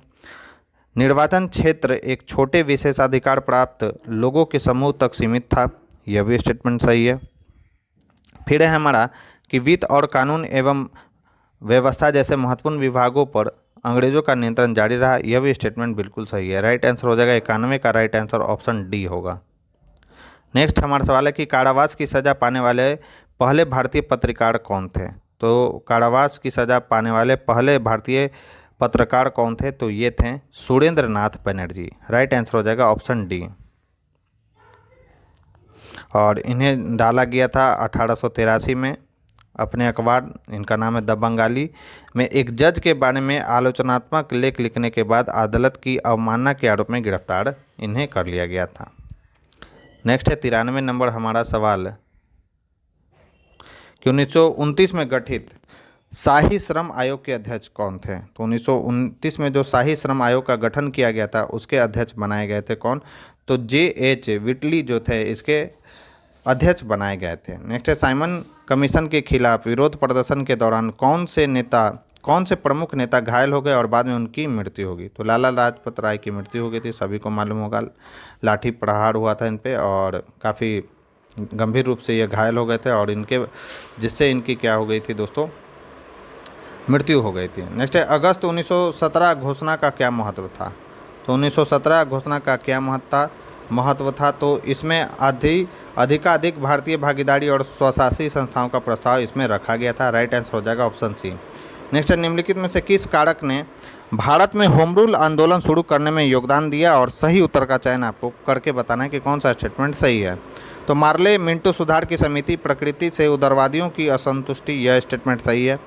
निर्वाचन क्षेत्र एक छोटे विशेषाधिकार प्राप्त लोगों के समूह तक सीमित था, यह भी स्टेटमेंट सही है। फिर है हमारा कि वित्त और कानून एवं व्यवस्था जैसे महत्वपूर्ण विभागों पर अंग्रेजों का नियंत्रण जारी रहा, यह भी स्टेटमेंट बिल्कुल सही है। राइट आंसर हो जाएगा 91 का राइट आंसर ऑप्शन डी होगा। नेक्स्ट हमारा सवाल है कि कारावास की सज़ा पाने वाले पहले भारतीय पत्रकार कौन थे? तो कारावास की सज़ा पाने वाले पहले भारतीय पत्रकार कौन थे? तो ये थे सुरेंद्र नाथ बनर्जी। राइट आंसर हो जाएगा ऑप्शन डी। और इन्हें डाला गया था 1883 में अपने अखबार, इनका नाम है द बंगाली, में एक जज के बारे में आलोचनात्मक लेख लिखने के बाद अदालत की अवमानना के आरोप में गिरफ्तार इन्हें कर लिया गया था। नेक्स्ट है 93 नंबर हमारा सवाल कि 1929 में गठित शाही श्रम आयोग के अध्यक्ष कौन थे? तो 1929 में जो शाही श्रम आयोग का गठन किया गया था उसके अध्यक्ष बनाए गए थे कौन? तो जे.एच. व्हिटली जो थे इसके अध्यक्ष बनाए गए थे। नेक्स्ट है साइमन कमीशन के खिलाफ विरोध प्रदर्शन के दौरान कौन से प्रमुख नेता घायल हो गए और बाद में उनकी मृत्यु होगी? तो लाला लाजपत राय की मृत्यु हो गई थी, सभी को मालूम होगा। लाठी प्रहार हुआ था इन पे और काफ़ी गंभीर रूप से ये घायल हो गए थे और जिससे इनकी क्या हो गई थी दोस्तों, मृत्यु हो गई थी। नेक्स्ट है अगस्त 1917 घोषणा का क्या महत्व था? तो 1917 घोषणा का क्या महत्व था? तो इसमें अधिकाधिक भारतीय भागीदारी और स्वशासी संस्थाओं का प्रस्ताव इसमें रखा गया था। राइट आंसर हो जाएगा ऑप्शन सी। नेक्स्ट है निम्नलिखित में से किस कारक ने भारत में होम रूल आंदोलन शुरू करने में योगदान दिया? और सही उत्तर का चयन आपको करके बताना है कि कौन सा स्टेटमेंट सही है। तो मार्ले मिंटो सुधार की समिति, प्रकृति से उदारवादियों की असंतुष्टि, यह स्टेटमेंट सही है।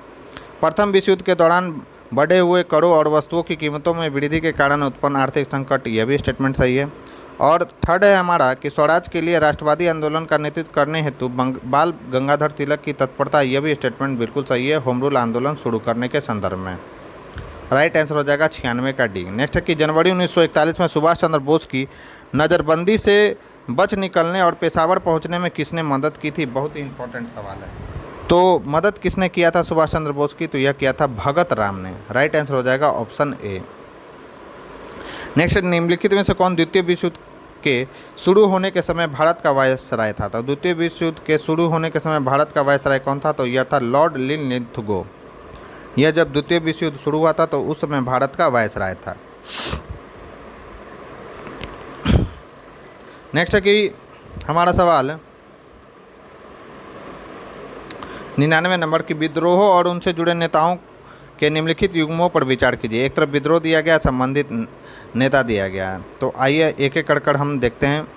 प्रथम विश्व युद्ध के दौरान बढ़े हुए करों और वस्तुओं की कीमतों में वृद्धि के कारण उत्पन्न आर्थिक संकट, यह भी स्टेटमेंट सही है। और थर्ड है हमारा कि स्वराज के लिए राष्ट्रवादी आंदोलन का नेतृत्व करने हेतु बाल गंगाधर तिलक की तत्परता, यह भी स्टेटमेंट बिल्कुल सही है होम रूल आंदोलन शुरू करने के संदर्भ में। राइट आंसर हो जाएगा 96 का डी। नेक्स्ट है कि जनवरी 1941 में सुभाष चंद्र बोस की नज़रबंदी से बच निकलने और पेशावर पहुंचने में किसने मदद की थी? बहुत ही इंपॉर्टेंट सवाल है। तो मदद किसने किया था सुभाष चंद्र बोस की? तो यह किया था भगत राम ने। राइट आंसर हो जाएगा ऑप्शन ए। नेक्स्ट निम्नलिखित में से कौन द्वितीय विश्व युद्ध के शुरू होने के समय भारत का वायसराय था? तो द्वितीय विश्व युद्ध के शुरू होने के समय भारत का वायसराय कौन था? तो यह था लॉर्ड लिनलिथगो। यह जब द्वितीय विश्व युद्ध शुरू हुआ था तो उस समय भारत का वायसराय था। नेक्स्ट है कि हमारा सवाल 99 नंबर की विद्रोह और उनसे जुड़े नेताओं के निम्नलिखित युग्मों पर विचार कीजिए। एक तरफ विद्रोह दिया गया, संबंधित नेता दिया गया है। तो आइए एक एक कर हम देखते हैं।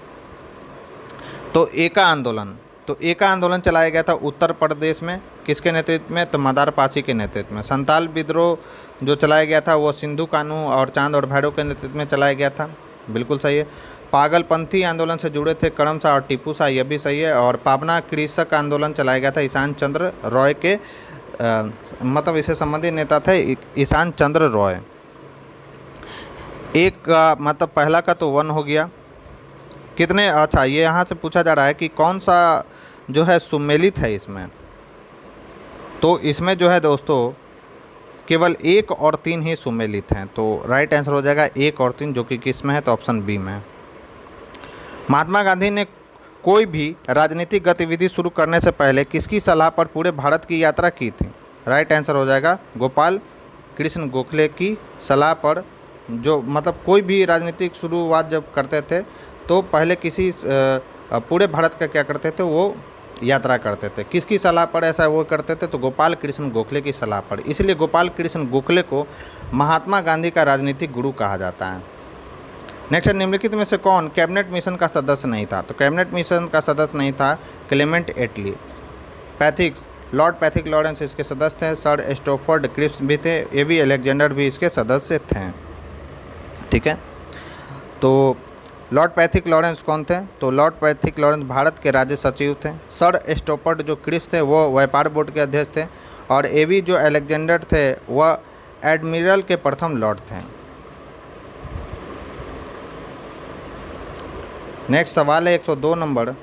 तो एका आंदोलन चलाया गया था उत्तर प्रदेश में, किसके नेतृत्व में? तो मदार पाची के नेतृत्व में। संताल विद्रोह जो चलाया गया था वो सिंधु कानू और चांद और भैरव के नेतृत्व में चलाया गया था, बिल्कुल सही है। पागलपंथी आंदोलन से जुड़े थे करम शाह और टीपू शाह, यह भी सही है। और पाबना कृषक आंदोलन चलाया गया था ईशान चंद्र रॉय के मतलब इससे संबंधित नेता थे ईशान चंद्र रॉय। एक मतलब पहला का तो 1 हो गया। कितने, अच्छा ये यहाँ से पूछा जा रहा है कि कौन सा जो है सुमेलित है इसमें। तो इसमें जो है दोस्तों केवल 1 और 3 ही सुमेलित हैं। तो राइट आंसर हो जाएगा 1 और 3, जो कि किस में है? तो ऑप्शन बी में। महात्मा गांधी ने कोई भी राजनीतिक गतिविधि शुरू करने से पहले किसकी सलाह पर पूरे भारत की यात्रा की थी? राइट आंसर हो जाएगा गोपाल कृष्ण गोखले की सलाह पर। जो मतलब कोई भी राजनीतिक शुरुआत जब करते थे तो पहले किसी पूरे भारत का क्या करते थे, वो यात्रा करते थे। किसकी सलाह पर ऐसा वो करते थे? तो गोपाल कृष्ण गोखले की सलाह पर। इसलिए गोपाल कृष्ण गोखले को महात्मा गांधी का राजनीतिक गुरु कहा जाता है। नेक्स्ट निम्नलिखित में से कौन कैबिनेट मिशन का सदस्य नहीं था? तो कैबिनेट मिशन का सदस्य नहीं था क्लेमेंट एटली। पैथिक्स, लॉर्ड पैथिक लॉरेंस इसके सदस्य थे। सर स्टोफर्ड क्रिप्स भी थे। एवी अलेक्जेंडर भी इसके सदस्य थे। ठीक है। तो लॉर्ड पैथिक लॉरेंस कौन थे? तो लॉर्ड पैथिक लॉरेंस भारत के राज्य सचिव थे। सर स्टोपर्ट जो क्रिप्स थे वो व्यापार बोर्ड के अध्यक्ष थे। और एवी जो अलेक्जेंडर थे वह एडमिरल के प्रथम लॉर्ड थे। नेक्स्ट सवाल है 102 नंबर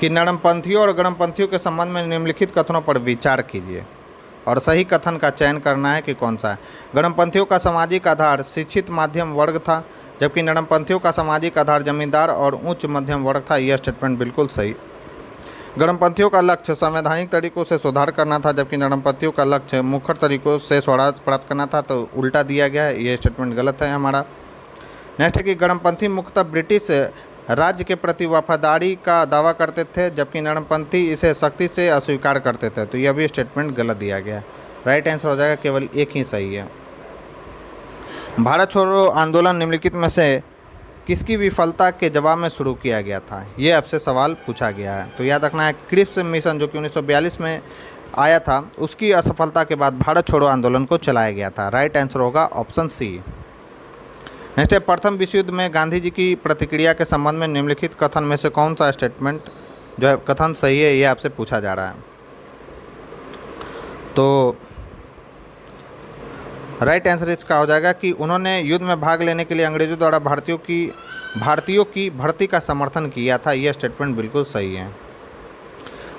कि नरमपंथियों और गरमपंथियों के संबंध में निम्नलिखित कथनों पर विचार कीजिए और सही कथन का चयन करना है कि कौन सा है। गरमपंथियों का सामाजिक आधार शिक्षित मध्यम वर्ग था, जबकि नरमपंथियों का सामाजिक आधार जमींदार और उच्च मध्यम वर्ग था। यह स्टेटमेंट बिल्कुल सही। गरमपंथियों का लक्ष्य संवैधानिक तरीकों से सुधार करना था, जबकि नरमपंथियों का लक्ष्य मुखर तरीकों से स्वराज प्राप्त करना था। तो उल्टा दिया गया है, यह स्टेटमेंट गलत है हमारा। नेक्स्ट है कि गरमपंथी मुख्यतः ब्रिटिश राज्य के प्रति वफादारी का दावा करते थे, जबकि नरमपंथी इसे सख्ती से अस्वीकार करते थे। तो यह भी स्टेटमेंट गलत दिया गया। राइट आंसर हो जाएगा, केवल एक ही सही है। भारत छोड़ो आंदोलन निम्नलिखित में से किसकी विफलता के जवाब में शुरू किया गया था? ये आपसे सवाल पूछा गया है। तो याद रखना है क्रिप्स मिशन जो कि 1942 में आया था, उसकी असफलता के बाद भारत छोड़ो आंदोलन को चलाया गया था। राइट आंसर होगा ऑप्शन सी। नेक्स्ट है प्रथम विश्व युद्ध में गांधी जी की प्रतिक्रिया के संबंध में निम्नलिखित कथन में से कौन सा स्टेटमेंट जो है कथन सही है, ये आपसे पूछा जा रहा है। तो राइट आंसर इसका हो जाएगा कि उन्होंने युद्ध में भाग लेने के लिए अंग्रेजों द्वारा भारतीयों की भर्ती का समर्थन किया था। यह स्टेटमेंट बिल्कुल सही है।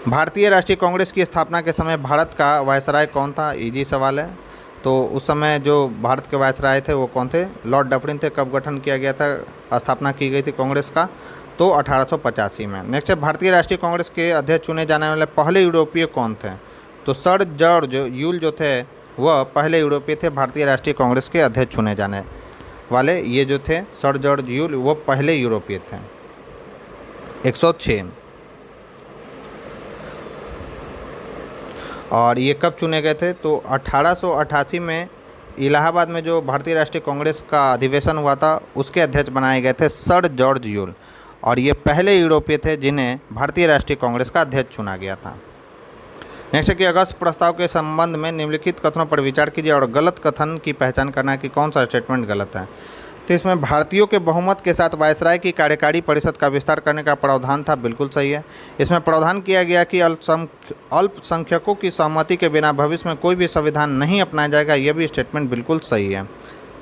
भारतीय राष्ट्रीय कांग्रेस की स्थापना के समय भारत का वायसराय कौन था? इजी सवाल है। तो उस समय जो भारत के वायसराय थे वो कौन थे? लॉर्ड डफरिन थे। कब गठन किया गया था, स्थापना की गई थी कांग्रेस का? तो 1885 में। नेक्स्ट है भारतीय राष्ट्रीय कांग्रेस के अध्यक्ष चुने जाने वाले पहले यूरोपीय कौन थे? तो सर जॉर्ज यूल जो थे वह पहले यूरोपीय थे भारतीय राष्ट्रीय कांग्रेस के अध्यक्ष चुने जाने वाले। ये जो थे सर जॉर्ज यूल वो पहले यूरोपीय थे। 106 और ये कब चुने गए थे? तो 1888 में इलाहाबाद में जो भारतीय राष्ट्रीय कांग्रेस का अधिवेशन हुआ था उसके अध्यक्ष बनाए गए थे सर जॉर्ज यूल। और ये पहले यूरोपीय थे जिन्हें भारतीय राष्ट्रीय कांग्रेस का अध्यक्ष चुना गया था। नेक्स्ट है कि अगस्त प्रस्ताव के संबंध में निम्नलिखित कथनों पर विचार कीजिए और गलत कथन की पहचान करना है कि कौन सा स्टेटमेंट गलत है। तो इसमें भारतीयों के बहुमत के साथ वायसराय की कार्यकारी परिषद का विस्तार करने का प्रावधान था। बिल्कुल सही है। इसमें प्रावधान किया गया कि अल्पसंख्यकों की सहमति के बिना भविष्य में कोई भी संविधान नहीं अपनाया जाएगा। यह भी स्टेटमेंट बिल्कुल सही है।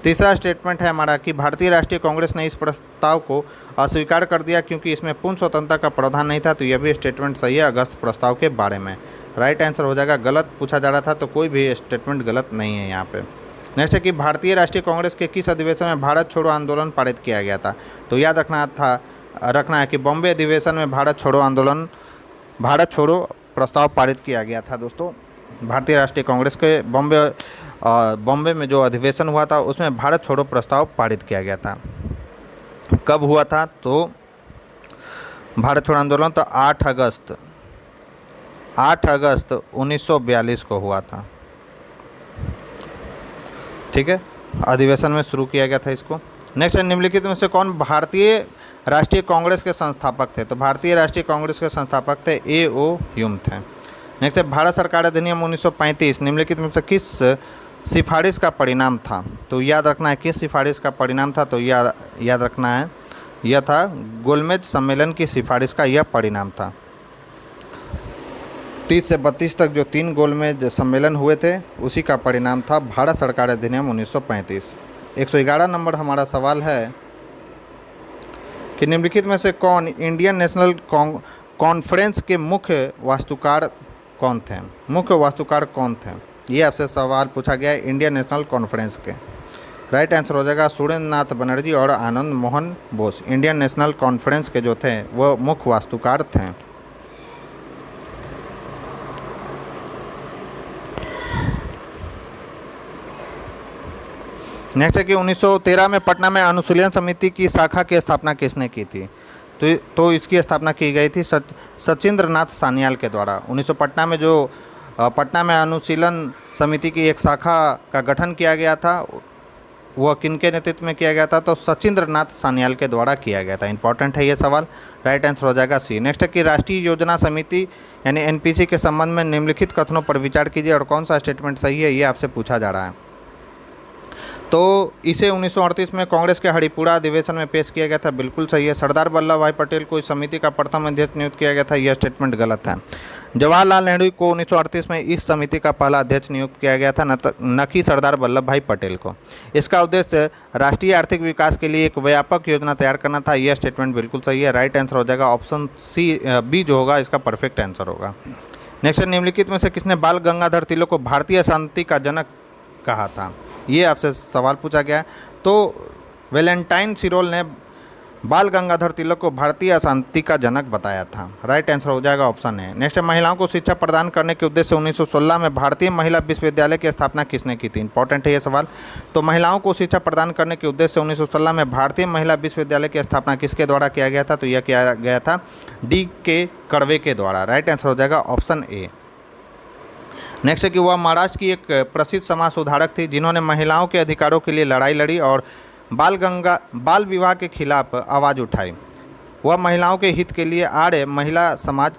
तीसरा स्टेटमेंट है हमारा कि भारतीय राष्ट्रीय कांग्रेस ने इस प्रस्ताव को अस्वीकार कर दिया क्योंकि इसमें पूर्ण स्वतंत्रता का प्रावधान नहीं था। तो यह भी स्टेटमेंट सही है अगस्त प्रस्ताव के बारे में। राइट आंसर हो जाएगा। गलत पूछा जा रहा था तो कोई भी स्टेटमेंट गलत नहीं है यहाँ पे। नेक्स्ट है कि भारतीय राष्ट्रीय कांग्रेस के किस अधिवेशन में भारत छोड़ो आंदोलन पारित किया गया था? तो याद रखना है कि बॉम्बे अधिवेशन में भारत छोड़ो प्रस्ताव पारित किया गया था। दोस्तों भारतीय राष्ट्रीय कांग्रेस के बॉम्बे में जो अधिवेशन हुआ था उसमें भारत छोड़ो प्रस्ताव पारित किया गया था। कब हुआ था? तो भारत छोड़ो आंदोलन तो 8 अगस्त 1942 को हुआ था। ठीक है, अधिवेशन में शुरू किया गया था इसको। नेक्स्ट है निम्नलिखित में से कौन भारतीय राष्ट्रीय कांग्रेस के संस्थापक थे? तो भारतीय राष्ट्रीय कांग्रेस के संस्थापक थे A.O. ह्यूम थे। नेक्स्ट है भारत सरकार अधिनियम 1935 निम्नलिखित में से किस सिफारिश का परिणाम था? तो याद रखना है किस सिफारिश का परिणाम था। तो याद रखना है यह था गोलमेज सम्मेलन की सिफारिश का यह परिणाम था। 30 से 32 तक जो 3 गोलमेज सम्मेलन हुए थे उसी का परिणाम था भारत सरकार अधिनियम 1935। 111 नंबर हमारा सवाल है कि निम्नलिखित में से कौन इंडियन नेशनल कॉन्फ्रेंस के मुख्य वास्तुकार कौन थे? मुख्य वास्तुकार कौन थे? ये आपसे सवाल पूछा गया है इंडियन नेशनल कॉन्फ्रेंस के। राइट आंसर हो जाएगा सुरेंद्र नाथ बनर्जी और Anand Mohan Bose. Indian National Conference के जो थे वो मुख्य वास्तुकार थे। नेक्स्ट है कि 1913 में पटना में अनुशीलन समिति की शाखा की स्थापना किसने की थी? तो इसकी स्थापना की गई थी सचिंद्र नाथ सान्याल के द्वारा। पटना में अनुशीलन समिति की एक शाखा का गठन किया गया था, वह किनके नेतृत्व में किया गया था? तो सचिंद्र नाथ सान्याल के द्वारा किया गया था। इंपॉर्टेंट है ये सवाल। राइट आंसर हो जाएगा सी। नेक्स्ट है कि राष्ट्रीय योजना समिति यानी NPC के संबंध में निम्नलिखित कथनों पर विचार कीजिए और कौन सा स्टेटमेंट सही है ये आपसे पूछा जा रहा है। तो इसे 1938 में कांग्रेस के हरिपुरा अधिवेशन में पेश किया गया था, बिल्कुल सही है। सरदार वल्लभ भाई पटेल को इस समिति का प्रथम अध्यक्ष नियुक्त किया गया था, यह स्टेटमेंट गलत है। जवाहरलाल नेहरू को 1938 में इस समिति का पहला अध्यक्ष नियुक्त किया गया था, न कि सरदार वल्लभ भाई पटेल को। इसका उद्देश्य राष्ट्रीय आर्थिक विकास के लिए एक व्यापक योजना तैयार करना था, यह स्टेटमेंट बिल्कुल सही है। राइट आंसर हो जाएगा ऑप्शन बी जो होगा इसका परफेक्ट आंसर होगा। नेक्स्ट, निम्नलिखित में से किसने बाल गंगाधर तिलक को भारतीय शांति का जनक कहा था, ये आपसे सवाल पूछा गया है। तो वैलेंटाइन सिरोल ने बाल गंगाधर तिलक को भारतीय शांति का जनक बताया था। राइट आंसर हो जाएगा ऑप्शन ए। नेक्स्ट, महिलाओं को शिक्षा प्रदान करने के उद्देश्य से 1916 में भारतीय महिला विश्वविद्यालय की स्थापना किसने की थी? इंपॉर्टेंट है ये सवाल। तो महिलाओं को शिक्षा प्रदान करने के उद्देश्य से 1916 में भारतीय महिला विश्वविद्यालय की स्थापना किसके द्वारा किया गया था? तो यह किया गया था D.K. कर्वे के द्वारा। राइट आंसर हो जाएगा ऑप्शन ए। नेक्स्ट है कि वह महाराष्ट्र की एक प्रसिद्ध समाज सुधारक थी जिन्होंने महिलाओं के अधिकारों के लिए लड़ाई लड़ी और बाल विवाह के खिलाफ आवाज़ उठाई। वह महिलाओं के हित के लिए आर्य महिला समाज,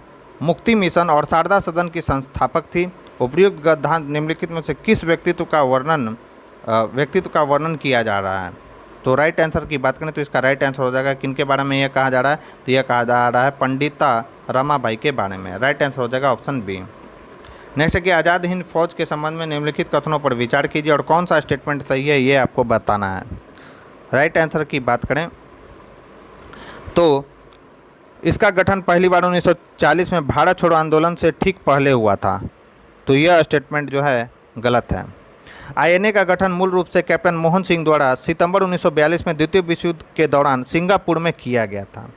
मुक्ति मिशन और शारदा सदन की संस्थापक थी। उपयुक्त गद्यांश निम्नलिखित में से किस व्यक्तित्व का वर्णन किया जा रहा है? तो राइट आंसर की बात करें तो इसका राइट आंसर हो जाएगा किनके बारे में यह कहा जा रहा है? तो यह कहा जा रहा है पंडिता रमाबाई के बारे में। राइट आंसर हो जाएगा ऑप्शन बी। नेक्स्ट है कि आज़ाद हिंद फौज के संबंध में निम्नलिखित कथनों पर विचार कीजिए और कौन सा स्टेटमेंट सही है ये आपको बताना है। राइट आंसर की बात करें तो इसका गठन पहली बार 1940 में भारत छोड़ो आंदोलन से ठीक पहले हुआ था, तो यह स्टेटमेंट जो है गलत है। INA का गठन मूल रूप से कैप्टन मोहन सिंह द्वारा सितंबर 1942 में द्वितीय विश्व युद्ध के दौरान सिंगापुर में किया गया था।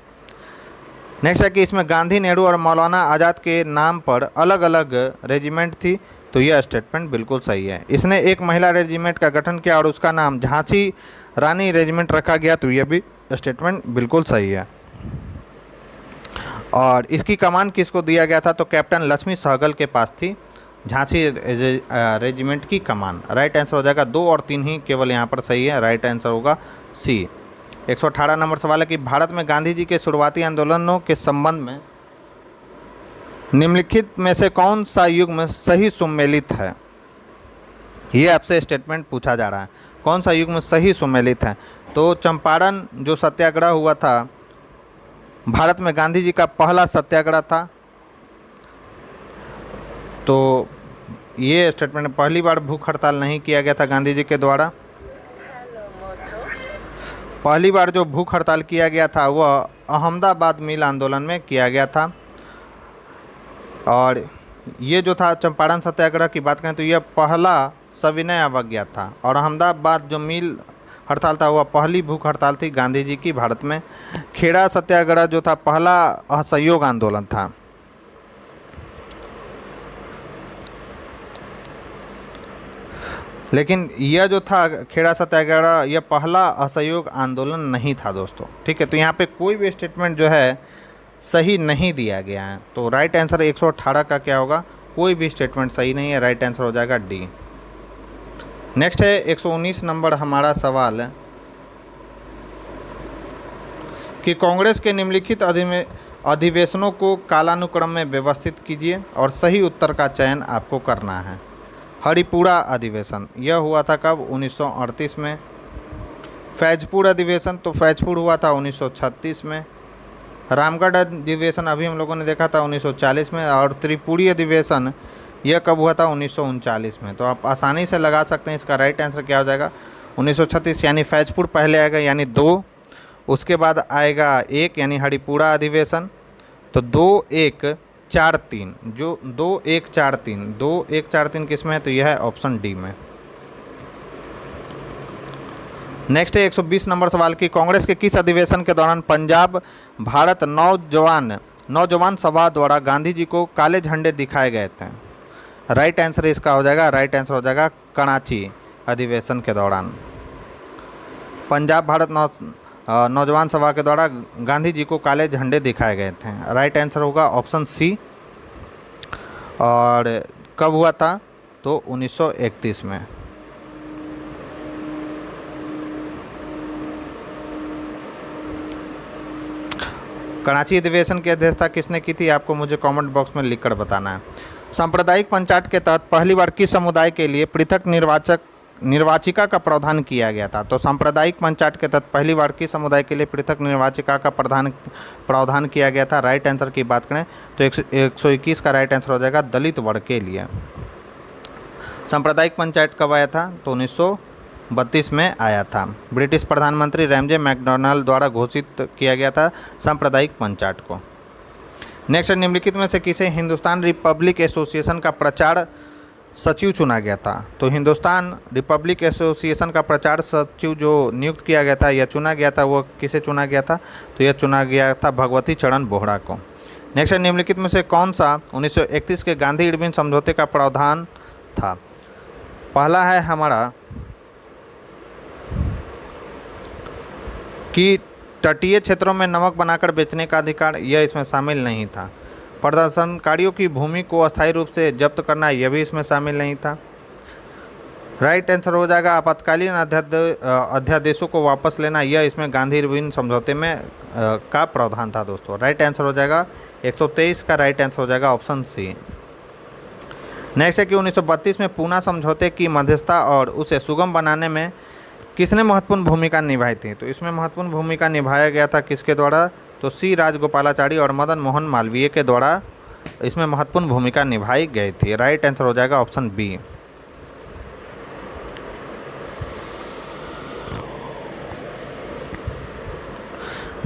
नेक्स्ट है कि इसमें गांधी, नेहरू और मौलाना आज़ाद के नाम पर अलग अलग रेजिमेंट थी, तो यह स्टेटमेंट बिल्कुल सही है। इसने एक महिला रेजिमेंट का गठन किया और उसका नाम झांसी रानी रेजिमेंट रखा गया, तो यह भी स्टेटमेंट बिल्कुल सही है। और इसकी कमान किसको दिया गया था? तो कैप्टन लक्ष्मी सहगल के पास थी झांसी रेजिमेंट की कमान। राइट आंसर हो जाएगा 2 और 3 ही केवल यहाँ पर सही है। राइट आंसर होगा सी। 118 नंबर सवाल है कि भारत में गांधी जी के शुरुआती आंदोलनों के संबंध में निम्नलिखित में से कौन सा युग्म सही सुमेलित है? ये आपसे स्टेटमेंट पूछा जा रहा है, कौन सा युग्म सही सुमेलित है? तो चंपारण जो सत्याग्रह हुआ था भारत में गांधी जी का पहला सत्याग्रह था, तो ये स्टेटमेंट पहली बार भूख हड़ताल नहीं किया गया था गांधी जी के द्वारा। पहली बार जो भूख हड़ताल किया गया था वह अहमदाबाद मिल आंदोलन में किया गया था। और ये जो था चंपारण सत्याग्रह की बात करें तो यह पहला सविनय अवज्ञा था और अहमदाबाद जो मिल हड़ताल था वह पहली भूख हड़ताल थी गांधी जी की भारत में। खेड़ा सत्याग्रह जो था पहला असहयोग आंदोलन था। लेकिन यह जो था खेड़ा सत्याग्रह यह पहला असहयोग आंदोलन नहीं था दोस्तों, ठीक है। तो यहाँ पे कोई भी स्टेटमेंट जो है सही नहीं दिया गया है, तो राइट आंसर 118 का क्या होगा? कोई भी स्टेटमेंट सही नहीं है। राइट आंसर हो जाएगा डी। नेक्स्ट है 119 नंबर हमारा सवाल है कि कांग्रेस के निम्नलिखित अधिवेशनों को कालानुक्रम में व्यवस्थित कीजिए और सही उत्तर का चयन आपको करना है। हरिपुरा अधिवेशन यह हुआ था कब? 1938 में। फैजपुर अधिवेशन तो फैजपुर हुआ था 1936 में। रामगढ़ अधिवेशन अभी हम लोगों ने देखा था 1940 में। और त्रिपुरी अधिवेशन यह कब हुआ था? 1939 में। तो आप आसानी से लगा सकते हैं इसका राइट आंसर क्या हो जाएगा? 1936 यानी फैजपुर पहले आएगा यानी 2, उसके बाद आएगा 1 यानी हरिपुरा अधिवेशन। तो 2, 1, 4, 3 जो 2, 1, 4, 3 2, 1, 4, 3 किस में है? तो यह है ऑप्शन डी में। नेक्स्ट है 120 नंबर सवाल की कांग्रेस के किस अधिवेशन के दौरान पंजाब भारत नौजवान सभा द्वारा गांधी जी को काले झंडे दिखाए गए थे? राइट आंसर इसका हो जाएगा, राइट आंसर हो जाएगा कराची अधिवेशन के दौरान पंजाब भारत नौजवान सभा के द्वारा गांधी जी को काले झंडे दिखाए गए थे। राइट आंसर होगा ऑप्शन सी। और कब हुआ था? तो 1931 में। कराची अधिवेशन की अध्यक्षता किसने की थी? आपको मुझे कमेंट बॉक्स में लिखकर बताना है। सांप्रदायिक पंचायत के तहत पहली बार किस समुदाय के लिए पृथक निर्वाचिका का प्रावधान किया गया था। तो सांप्रदायिक पंचायत के तहत पहली बार किस समुदाय के लिए पृथक निर्वाचिका का प्रावधान किया गया था? राइट आंसर की बात करें तो 121 का राइट आंसर हो जाएगा दलित वर्ग के लिए। सांप्रदायिक पंचायत कब आया था? तो 1932 में आया था। ब्रिटिश प्रधानमंत्री रैमजे मैकडॉनल्ड द्वारा घोषित किया गया था सांप्रदायिक पंचायत को। नेक्स्ट, निम्नलिखित में से किसे हिंदुस्तान रिपब्लिक एसोसिएशन का प्रचार सचिव चुना गया था? तो हिंदुस्तान रिपब्लिक एसोसिएशन का प्रचार सचिव जो नियुक्त किया गया था या चुना गया था, वो किसे चुना गया था? तो यह चुना गया था भगवती चरण बोहरा को। नेक्स्ट, निम्नलिखित में से कौन सा 1931 के गांधी इरविन समझौते का प्रावधान था? पहला है हमारा कि तटीय क्षेत्रों में नमक बनाकर बेचने का अधिकार, यह इसमें शामिल नहीं था। प्रदर्शनकारियों की भूमि को अस्थायी रूप से जब्त करना, यह भी इसमें शामिल नहीं था। राइट आंसर हो जाएगा आपातकालीन अध्यादेशों को वापस लेना, यह इसमें गांधी इरविन समझौते में का प्रावधान था दोस्तों। राइट आंसर हो जाएगा 123 का राइट आंसर हो जाएगा ऑप्शन सी। नेक्स्ट है कि 1932 में पूना समझौते की मध्यस्थता और उसे सुगम बनाने में किसने महत्वपूर्ण भूमिका निभाई थी? तो इसमें महत्वपूर्ण भूमिका निभाया गया था किसके द्वारा? तो सी राजगोपालाचारी और मदन मोहन मालवीय के द्वारा इसमें महत्वपूर्ण भूमिका निभाई गई थी। राइट आंसर हो जाएगा ऑप्शन बी।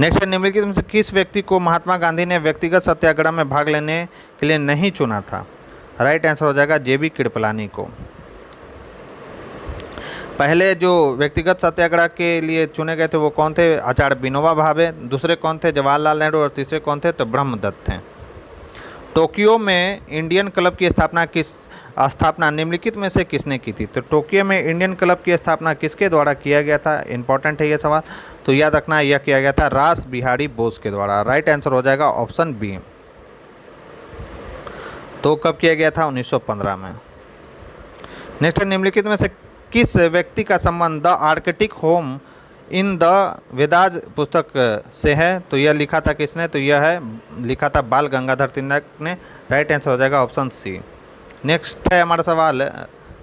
नेक्स्ट, निम्नलिखित में से किस व्यक्ति को महात्मा गांधी ने व्यक्तिगत सत्याग्रह में भाग लेने के लिए नहीं चुना था? राइट आंसर हो जाएगा जेबी कृपलानी को। पहले जो व्यक्तिगत सत्याग्रह के लिए चुने गए थे वो कौन थे? आचार्य विनोबा भावे। दूसरे कौन थे? जवाहरलाल नेहरू। और तीसरे कौन थे? तो ब्रह्मदत्त थे। टोक्यो में इंडियन क्लब की स्थापना निम्नलिखित में से किसने की थी? तो टोक्यो में इंडियन क्लब की स्थापना किसके द्वारा किया गया था? इंपॉर्टेंट है ये सवाल, तो याद रखना यह किया गया था रास बिहारी बोस के द्वारा। राइट आंसर हो जाएगा ऑप्शन बी। तो कब किया गया था? 1915 में। नेक्स्ट, निम्नलिखित में से किस व्यक्ति का संबंध the Arctic home in the Vedas पुस्तक से है? तो यह लिखा था किसने? तो यह है लिखा था बाल गंगाधर तिलक ने। राइट आंसर हो जाएगा ऑप्शन सी। नेक्स्ट है हमारा सवाल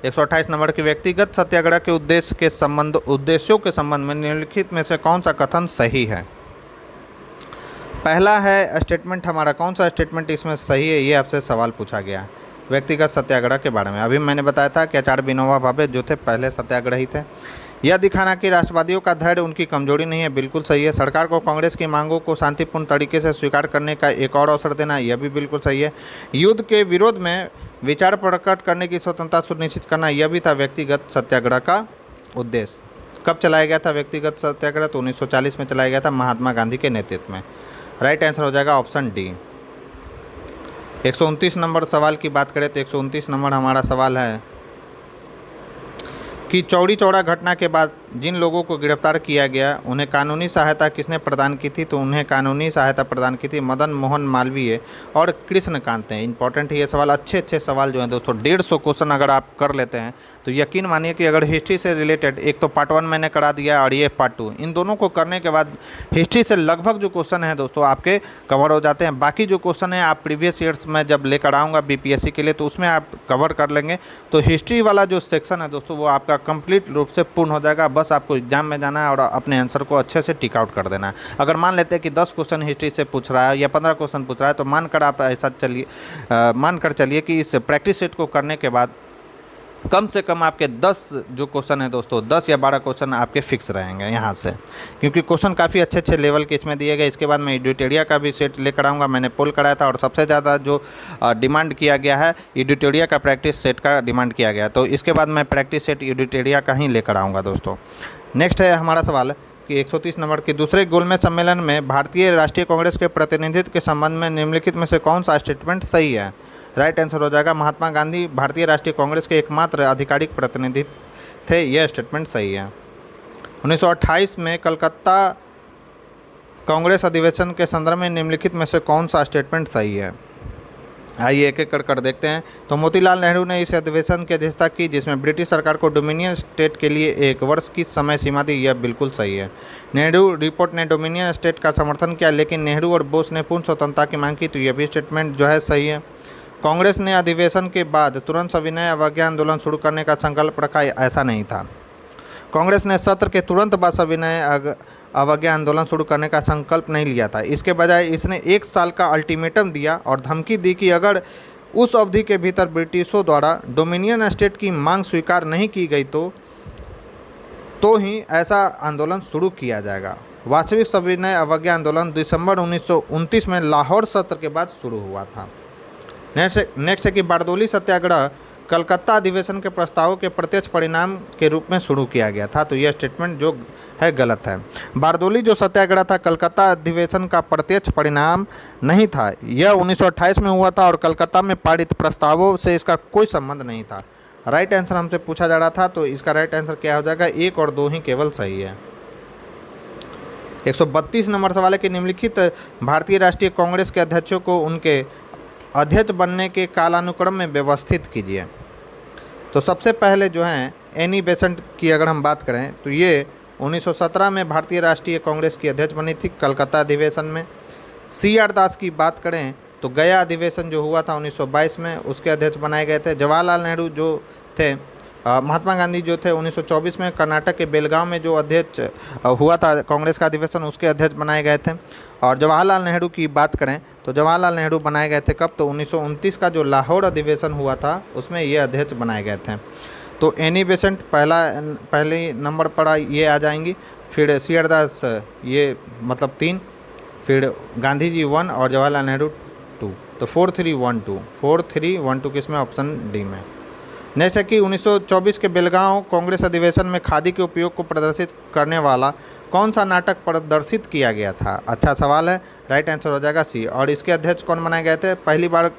128 नंबर की, व्यक्तिगत सत्याग्रह के उद्देश्यों के संबंध में निम्नलिखित में से कौन सा कथन सही है? पहला है स्टेटमेंट हमारा, कौन सा स्टेटमेंट इसमें सही है? ये आपसे सवाल पूछा गया है व्यक्तिगत सत्याग्रह के बारे में। अभी मैंने बताया था कि आचार्य विनोबा भावे जो थे पहले सत्याग्रही थे। यह दिखाना कि राष्ट्रवादियों का धैर्य उनकी कमजोरी नहीं है, बिल्कुल सही है। सरकार को कांग्रेस की मांगों को शांतिपूर्ण तरीके से स्वीकार करने का एक और अवसर देना, यह भी बिल्कुल सही है। युद्ध के विरोध में विचार प्रकट करने की स्वतंत्रता सुनिश्चित करना, यह भी था व्यक्तिगत सत्याग्रह का उद्देश्य। कब चलाया गया था व्यक्तिगत सत्याग्रह? तो 1940 में चलाया गया था महात्मा गांधी के नेतृत्व में। राइट आंसर हो जाएगा ऑप्शन डी। 129 नंबर सवाल की बात करें तो 129 नंबर हमारा सवाल है कि चौरी चौरा घटना के बाद जिन लोगों को गिरफ्तार किया गया उन्हें कानूनी सहायता किसने प्रदान की थी? तो उन्हें कानूनी सहायता प्रदान की थी मदन मोहन मालवीय और कृष्णकांत ने। इंपॉर्टेंट है ये सवाल, अच्छे सवाल जो हैं दोस्तों 150 क्वेश्चन अगर आप कर लेते हैं तो यकीन मानिए कि अगर हिस्ट्री से रिलेटेड, एक तो पार्ट 1 मैंने करा दिया और ये पार्ट 2, इन दोनों को करने के बाद हिस्ट्री से लगभग जो क्वेश्चन हैं दोस्तों आपके कवर हो जाते हैं। बाकी जो क्वेश्चन हैं आप प्रीवियस ईयर्स में जब लेकर आऊँगा बीपीएससी के लिए तो उसमें आप कवर कर लेंगे। तो हिस्ट्री वाला जो सेक्शन है दोस्तों वो आपका कंप्लीट रूप से पूर्ण हो जाएगा। बस आपको एग्जाम में जाना है और अपने आंसर को अच्छे से टिक आउट कर देना है। अगर मान लेते हैं कि 10 क्वेश्चन हिस्ट्री से पूछ रहा है या 15 क्वेश्चन पूछ रहा है तो मानकर आप ऐसा मानकर चलिए कि इस प्रैक्टिस सेट को करने के बाद कम से कम आपके 10 जो क्वेश्चन है दोस्तों 10 या 12 क्वेश्चन आपके फिक्स रहेंगे यहाँ से, क्योंकि क्वेश्चन काफ़ी अच्छे लेवल के इसमें दिए गए। इसके बाद मैं एडिटोरिया का भी सेट लेकर आऊँगा, मैंने पोल कराया था और सबसे ज़्यादा जो डिमांड किया गया है एडिटोरिया का प्रैक्टिस सेट का डिमांड किया गया, तो इसके बाद मैं प्रैक्टिस सेट एडिटोरिया का ही लेकर आऊँगा दोस्तों। नेक्स्ट है हमारा सवाल कि 130 नंबर के दूसरे गोलमेज सम्मेलन में भारतीय राष्ट्रीय कांग्रेस के प्रतिनिधित्व के संबंध में निम्नलिखित में से कौन सा स्टेटमेंट सही है? राइट आंसर हो जाएगा महात्मा गांधी भारतीय राष्ट्रीय कांग्रेस के एकमात्र आधिकारिक प्रतिनिधि थे, यह स्टेटमेंट सही है। 1928 में कलकत्ता कांग्रेस अधिवेशन के संदर्भ में निम्नलिखित में से कौन सा स्टेटमेंट सही है? आइए एक एक कर देखते हैं। तो मोतीलाल नेहरू ने इस अधिवेशन की अध्यक्षता की जिसमें ब्रिटिश सरकार को डोमिनियन स्टेट के लिए 1 वर्ष की समय सीमा दी, यह बिल्कुल सही है। नेहरू रिपोर्ट ने डोमिनियन स्टेट का समर्थन किया लेकिन नेहरू और बोस ने पूर्ण स्वतंत्रता की मांग की, तो यह भी स्टेटमेंट जो है सही है। कांग्रेस ने अधिवेशन के बाद तुरंत सविनय अवज्ञा आंदोलन शुरू करने का संकल्प रखा, ऐसा नहीं था। कांग्रेस ने सत्र के तुरंत बाद सविनय अवज्ञा आंदोलन शुरू करने का संकल्प नहीं लिया था। इसके बजाय इसने 1 साल का अल्टीमेटम दिया और धमकी दी कि अगर उस अवधि के भीतर ब्रिटिशों द्वारा डोमिनियन स्टेट की मांग स्वीकार नहीं की गई तो ही ऐसा आंदोलन शुरू किया जाएगा। वास्तविक सविनय अवज्ञा आंदोलन दिसंबर 1929 में लाहौर सत्र के बाद शुरू हुआ था। नेक्स्ट है कि बारदोली सत्याग्रह कलकत्ता अधिवेशन के प्रस्तावों के प्रत्यक्ष परिणाम के रूप में शुरू किया गया था। तो यह स्टेटमेंट जो है गलत है। बारदोली जो सत्याग्रह था कलकत्ता अधिवेशन का प्रत्यक्ष परिणाम नहीं था। यह 1928 में हुआ था और कलकत्ता में पारित प्रस्तावों से इसका कोई संबंध नहीं था। राइट आंसर हमसे पूछा जा रहा था, तो इसका राइट आंसर क्या हो जाएगा? 1 और 2 ही केवल सही है। 132 नंबर सवाल है कि निम्नलिखित भारतीय राष्ट्रीय कांग्रेस के अध्यक्षों को उनके अध्यक्ष बनने के कालानुक्रम में व्यवस्थित कीजिए। तो सबसे पहले जो है एनी बेसेंट की अगर हम बात करें तो ये 1917 में भारतीय राष्ट्रीय कांग्रेस की अध्यक्ष बनी थी कलकत्ता अधिवेशन में। CR दास की बात करें तो गया अधिवेशन जो हुआ था 1922 में, उसके अध्यक्ष बनाए गए थे। जवाहरलाल नेहरू जो थे, महात्मा गांधी जो थे 1924 में कर्नाटक के बेलगांव में जो अध्यक्ष हुआ था कांग्रेस का अधिवेशन, उसके अध्यक्ष बनाए गए थे। और जवाहरलाल नेहरू की बात करें तो जवाहरलाल नेहरू बनाए गए थे कब? तो 1929 का जो लाहौर अधिवेशन हुआ था उसमें ये अध्यक्ष बनाए गए थे। तो एनी बेसेंट पहले नंबर पर ये आ जाएंगी, फिर CR दास ये मतलब 3, फिर गांधी जी 1 और जवाहरलाल नेहरू 2। तो 4312 किसमें? ऑप्शन डी में। नेक्स्ट है कि 1924 के बेलगांव कांग्रेस अधिवेशन में खादी के उपयोग को प्रदर्शित करने वाला कौन सा नाटक प्रदर्शित किया गया था? अच्छा सवाल है, राइट आंसर हो जाएगा सी। और इसके अध्यक्ष कौन बनाए गए थे? पहली बार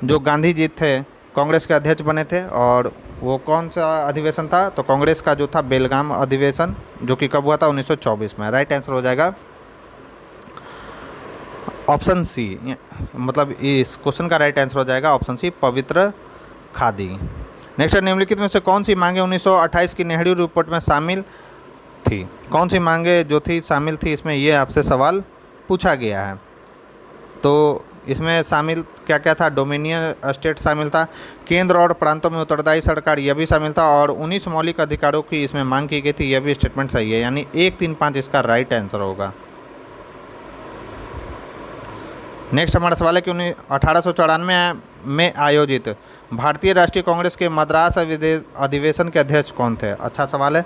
जो गांधी जी थे कांग्रेस के अध्यक्ष बने थे, और वो कौन सा अधिवेशन था? तो कांग्रेस का जो था बेलगाम अधिवेशन, जो कि कब हुआ था? 1924 में। राइट आंसर हो जाएगा ऑप्शन सी। मतलब इस क्वेश्चन का राइट आंसर हो जाएगा ऑप्शन सी, पवित्र खादी। नेक्स्ट, निम्नलिखित में से कौन सी मांगे 1928 की नेहरू रिपोर्ट में शामिल थी? कौन सी मांगे जो थी शामिल थी इसमें, ये आपसे सवाल पूछा गया है। तो इसमें शामिल क्या क्या था? डोमिनियन स्टेट शामिल था, केंद्र और प्रांतों में उत्तरदायी सरकार यह भी शामिल था, और 19 मौलिक अधिकारों की इसमें मांग की गई थी, यह भी स्टेटमेंट सही है। यानी 1, 3, 5 इसका राइट आंसर होगा। नेक्स्ट हमारा सवाल है कि 1894 में आयोजित भारतीय राष्ट्रीय कांग्रेस के मद्रास अधिवेशन के अध्यक्ष कौन थे? अच्छा सवाल है।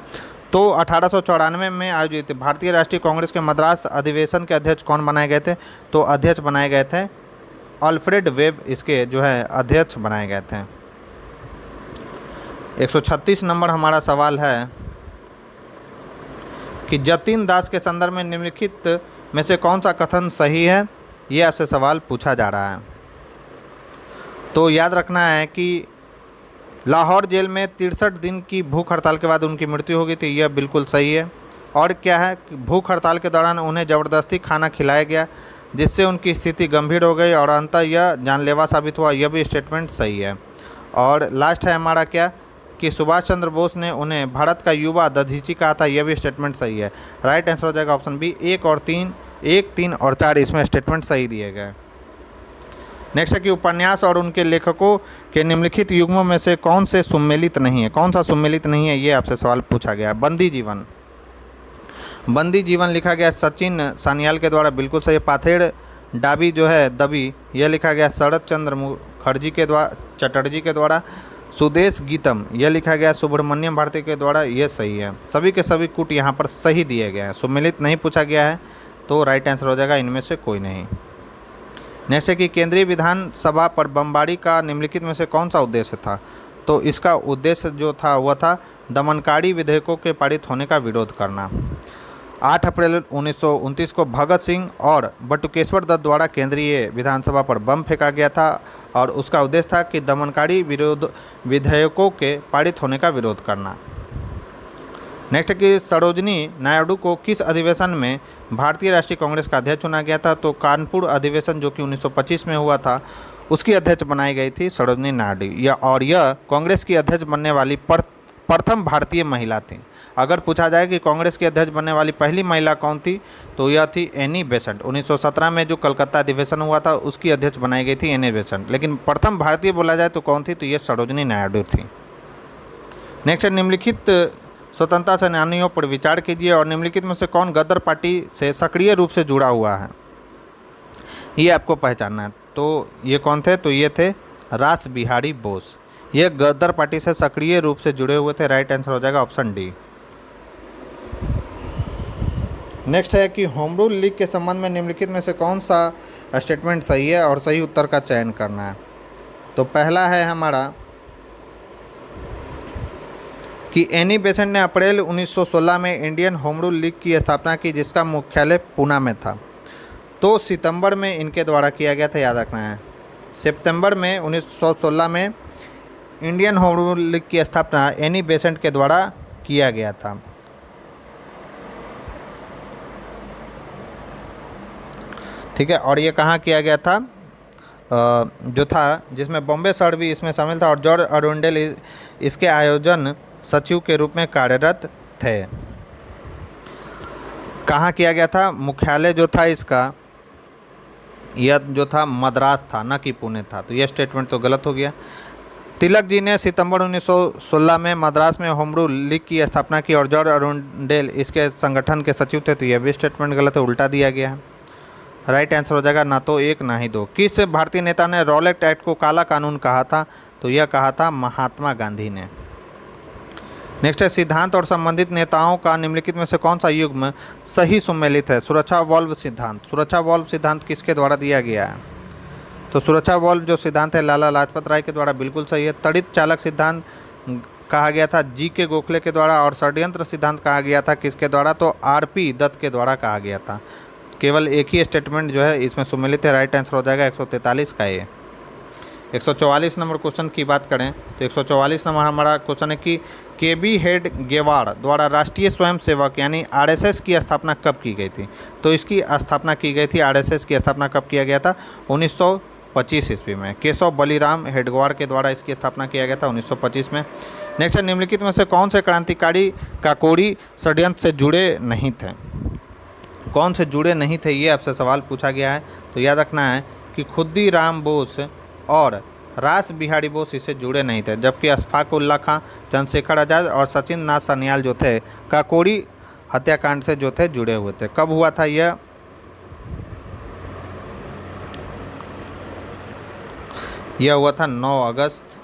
तो 1894 में आयोजित भारतीय राष्ट्रीय कांग्रेस के मद्रास अधिवेशन के अध्यक्ष कौन बनाए गए थे? तो अध्यक्ष बनाए गए थे अल्फ्रेड वेब, इसके जो है अध्यक्ष बनाए गए थे। 136 नंबर हमारा सवाल है कि जतिन दास के संदर्भ में निम्नलिखित में से कौन सा कथन सही है? ये आपसे सवाल पूछा जा रहा है। तो याद रखना है कि लाहौर जेल में 63 दिन की भूख हड़ताल के बाद उनकी मृत्यु हो गई थी, यह बिल्कुल सही है। और क्या है कि भूख हड़ताल के दौरान उन्हें ज़बरदस्ती खाना खिलाया गया, जिससे उनकी स्थिति गंभीर हो गई और अंततः यह जानलेवा साबित हुआ, यह भी स्टेटमेंट सही है। और लास्ट है हमारा क्या कि सुभाष चंद्र बोस ने उन्हें भारत का युवा दधीची कहा था, यह भी स्टेटमेंट सही है। राइट आंसर हो जाएगा ऑप्शन बी। 1, 3 और 4 इसमें स्टेटमेंट सही दिए गए। नेक्स्ट है कि उपन्यास और उनके लेखकों के निम्नलिखित युग्मों में से कौन से सुमेलित नहीं है? कौन सा सुमेलित नहीं है, ये आपसे सवाल पूछा गया। बंदी जीवन लिखा गया सचिन सान्याल के द्वारा, बिल्कुल सही। पाथेड़ डाबी जो है दबी, यह लिखा गया शरद चंद्र मुखर्जी के द्वारा, चटर्जी के द्वारा। सुदेश गीतम यह लिखा गया सुब्रमण्यम भारती के द्वारा, यह सही है। सभी के सभी कुट यहाँ पर सही दिए गए हैं। सुमेलित नहीं पूछा गया है, तो राइट आंसर हो जाएगा इनमें से कोई नहीं। नेक्स्ट है कि केंद्रीय विधानसभा पर बमबारी का निम्नलिखित में से कौन सा उद्देश्य था? तो इसका उद्देश्य जो था वह था दमनकारी विधेयकों के पारित होने का विरोध करना। 8 अप्रैल 1929 को भगत सिंह और बटुकेश्वर दत्त द्वारा केंद्रीय विधानसभा पर बम फेंका गया था और उसका उद्देश्य था कि दमनकारी विधेयकों के पारित होने का विरोध करना। नेक्स्ट कि सरोजनी नायडू को किस अधिवेशन में भारतीय राष्ट्रीय कांग्रेस का अध्यक्ष चुना गया था? तो कानपुर अधिवेशन जो कि 1925 में हुआ था, उसकी अध्यक्ष बनाई गई थी सरोजनी नायडू। और यह कांग्रेस की अध्यक्ष बनने वाली प्रथम भारतीय महिला थी। अगर पूछा जाए कि कांग्रेस की अध्यक्ष बनने वाली पहली महिला कौन थी, तो यह थी एनी बेसेंट। 1917 में जो कलकत्ता अधिवेशन हुआ था उसकी अध्यक्ष बनाई गई थी एनी बेसेंट। लेकिन प्रथम भारतीय बोला जाए तो कौन थी, तो ये सरोजिनी नायडू थी। नेक्स्ट है, निम्नलिखित स्वतंत्रता सेनानियों पर विचार कीजिए और निम्नलिखित में से कौन गदर पार्टी से सक्रिय रूप से जुड़ा हुआ है, ये आपको पहचानना है। तो ये कौन थे, तो ये थे रास बिहारी बोस। ये गदर पार्टी से सक्रिय रूप से जुड़े हुए थे। राइट आंसर हो जाएगा ऑप्शन डी। नेक्स्ट है कि होम रूल लीग के संबंध में निम्नलिखित में से कौन सा स्टेटमेंट सही है और सही उत्तर का चयन करना है। तो पहला है हमारा कि एनी बेसेंट ने अप्रैल 1916 में इंडियन होम रूल लीग की स्थापना की, जिसका मुख्यालय पूना में था। तो सितंबर में इनके द्वारा किया गया था, याद रखना है। सितंबर में 1916 में इंडियन होम रूल लीग की स्थापना एनी बेसेंट के द्वारा किया गया था। ठीक है, और ये कहाँ किया गया था, जो था जिसमें बॉम्बे शहर भी इसमें शामिल था और जॉर्ज अरुंडेल इसके आयोजन सचिव के रूप में कार्यरत थे। कहाँ किया गया था, मुख्यालय जो था इसका, यह जो था मद्रास था, न कि पुणे था। तो यह स्टेटमेंट तो गलत हो गया। तिलक जी ने सितंबर 1916 में मद्रास में होम रूल लीग की स्थापना की और जॉर्ज अरुंडेल इसके संगठन के सचिव थे। तो यह भी स्टेटमेंट गलत है, उल्टा दिया गया है। राइट आंसर हो जाएगा ना तो एक ना ही दो। किस भारतीय नेता ने रॉलेट एक्ट को काला कानून कहा था, तो यह कहा था महात्मा गांधी ने। नेक्स्ट है, सिद्धांत और संबंधित नेताओं का निम्नलिखित में से कौन सा युग्म सही सुमेलित है। सुरक्षा वॉल्व सिद्धांत। सुरक्षा वॉल्व सिद्धांत किसके द्वारा दिया गया है, तो सुरक्षा वॉल्व जो सिद्धांत है लाला लाजपत राय के द्वारा, बिल्कुल सही है। तड़ित चालक सिद्धांत कहा गया था जी के गोखले के द्वारा और षड्यंत्र सिद्धांत कहा गया था किसके द्वारा, तो आरपी दत्त के द्वारा कहा गया था। केवल एक ही स्टेटमेंट जो है इसमें सुमेलित है। राइट आंसर हो जाएगा 143 का ये। 144 नंबर क्वेश्चन की बात करें तो 144 नंबर हमारा क्वेश्चन है कि केबी हेड गेवाड़ द्वारा राष्ट्रीय स्वयंसेवक यानी आरएसएस की स्थापना कब की गई थी। तो इसकी स्थापना की गई थी, आरएसएस की स्थापना कब किया गया था, 1925 ईस्वी में। केशव बलीराम हेडगेवार के द्वारा इसकी स्थापना किया गया था 1925 में। नेक्स्ट है, निम्नलिखित में से कौन से क्रांतिकारी काकोरी षड्यंत्र से जुड़े नहीं थे। कौन से जुड़े नहीं थे, ये आपसे सवाल पूछा गया है। तो याद रखना है कि खुद्दीराम बोस और रास बिहारी बोस इससे जुड़े नहीं थे, जबकि अशफाक उल्लाह खां, चंद्रशेखर आज़ाद और सचिन नाथ सान्याल जो थे काकोरी हत्याकांड से जो थे जुड़े हुए थे। कब हुआ था यह हुआ था 9 अगस्त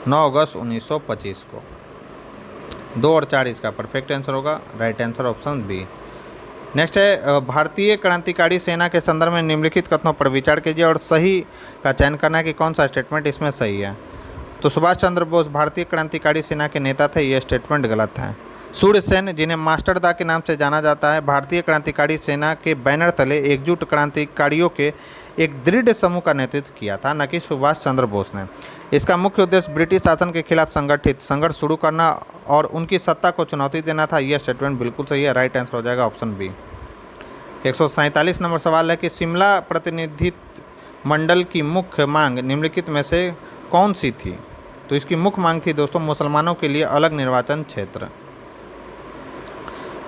1925 को। 2 और 4 इसका परफेक्ट आंसर होगा। Right answer option B. Next है, भारतीय क्रांतिकारी सेना के संदर्भ में निम्नलिखित कथनों पर विचार कीजिए और सही का चयन करना है कि कौन सा स्टेटमेंट इसमें सही है। तो सुभाष चंद्र बोस भारतीय क्रांतिकारी सेना के नेता थे, यह स्टेटमेंट गलत है। सूर्य सेन, जिन्हें मास्टरदा के नाम से जाना जाता है, भारतीय क्रांतिकारी सेना के बैनर तले एकजुट क्रांतिकारियों के एक दृढ़ समूह का नेतृत्व किया था, न कि सुभाष चंद्र बोस ने। इसका मुख्य उद्देश्य ब्रिटिश शासन के खिलाफ संगठित संघर्ष शुरू करना और उनकी सत्ता को चुनौती देना था। यह स्टेटमेंट बिल्कुल सही है। राइट आंसर हो जाएगा ऑप्शन बी। 147 नंबर सवाल है कि शिमला प्रतिनिधित्व मंडल की मुख्य मांग निम्नलिखित में से कौन सी थी। तो इसकी मुख्य मांग थी दोस्तों मुसलमानों के लिए अलग निर्वाचन क्षेत्र।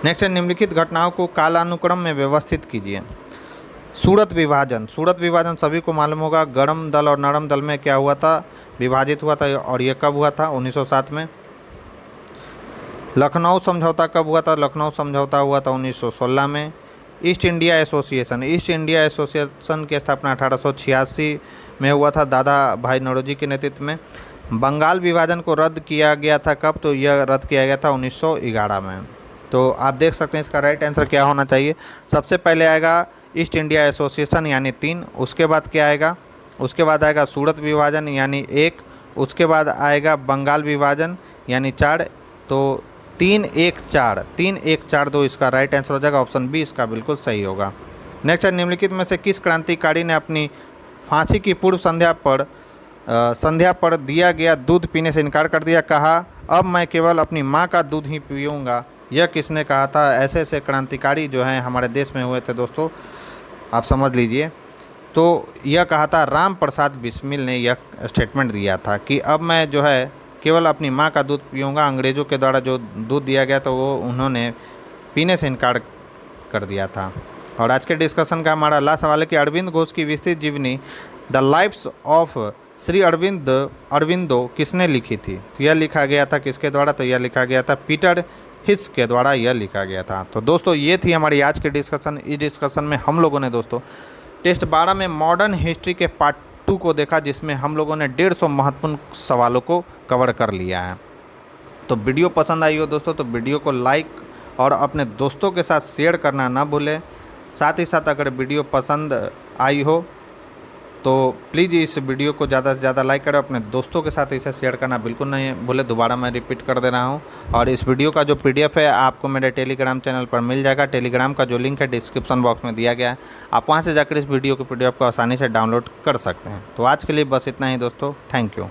नेक्स्ट है, निम्नलिखित घटनाओं को कालानुक्रम में व्यवस्थित कीजिए। सूरत विभाजन। सूरत विभाजन सभी को मालूम होगा। गर्म दल और नरम दल में क्या हुआ था, विभाजित हुआ था, और ये कब हुआ था, 1907 में। लखनऊ समझौता कब हुआ था, लखनऊ समझौता हुआ था 1916 में। East India association. East India association की स्थापना 1886 में हुआ था दादा भाई नौरोजी के नेतृत्व में। बंगाल विभाजन को रद्द किया गया था कब, तो यह रद्द किया गया था 1911 में। तो आप देख सकते हैं इसका राइट आंसर क्या होना चाहिए। सबसे पहले आएगा ईस्ट इंडिया एसोसिएशन यानी 3, उसके बाद क्या आएगा, उसके बाद आएगा सूरत विभाजन यानी 1, उसके बाद आएगा बंगाल विभाजन यानी 4। तो 3 1 4 3 1 4 2 इसका राइट आंसर हो जाएगा। ऑप्शन बी इसका बिल्कुल सही होगा। नेक्स्ट है, निम्नलिखित में से किस क्रांतिकारी ने अपनी फांसी की पूर्व संध्या पर दिया गया दूध पीने से इनकार कर दिया। कहा, अब मैं केवल अपनी माँ का दूध ही पीऊँगा। यह किसने कहा था। ऐसे ऐसे क्रांतिकारी जो हैं हमारे देश में हुए थे दोस्तों, आप समझ लीजिए। तो यह कहा था राम प्रसाद बिस्मिल ने यह स्टेटमेंट दिया था कि अब मैं जो है केवल अपनी माँ का दूध पीऊँगा। अंग्रेज़ों के द्वारा जो दूध दिया गया तो वो उन्होंने पीने से इनकार कर दिया था। और आज के डिस्कशन का हमारा लास्ट सवाल है कि अरविंद घोष की विस्तृत जीवनी the life's of Sri Aurobindo किसने लिखी थी? तो यह लिखा गया था किसके द्वारा? तो यह लिखा गया था पीटर हिच के द्वारा यह लिखा गया था। तो दोस्तों ये थी हमारी आज की डिस्कशन। इस डिस्कशन में हम लोगों ने दोस्तों टेस्ट 12 में मॉडर्न हिस्ट्री के पार्ट 2 को देखा, जिसमें हम लोगों ने 150 महत्वपूर्ण सवालों को कवर कर लिया है। तो वीडियो पसंद आई हो दोस्तों तो वीडियो को लाइक और अपने दोस्तों के साथ शेयर करना ना भूलें। साथ ही साथ अगर वीडियो पसंद आई हो तो प्लीज़ इस वीडियो को ज़्यादा से ज़्यादा लाइक करें, अपने दोस्तों के साथ इसे शेयर करना बिल्कुल नहीं भूलें। दोबारा मैं रिपीट कर दे रहा हूँ। और इस वीडियो का जो PDF है आपको मेरे टेलीग्राम चैनल पर मिल जाएगा। टेलीग्राम का जो लिंक है डिस्क्रिप्शन बॉक्स में दिया गया है, आप वहाँ से जाकर इस वीडियो के PDF को आसानी से डाउनलोड कर सकते हैं। तो आज के लिए बस इतना ही दोस्तों, थैंक यू।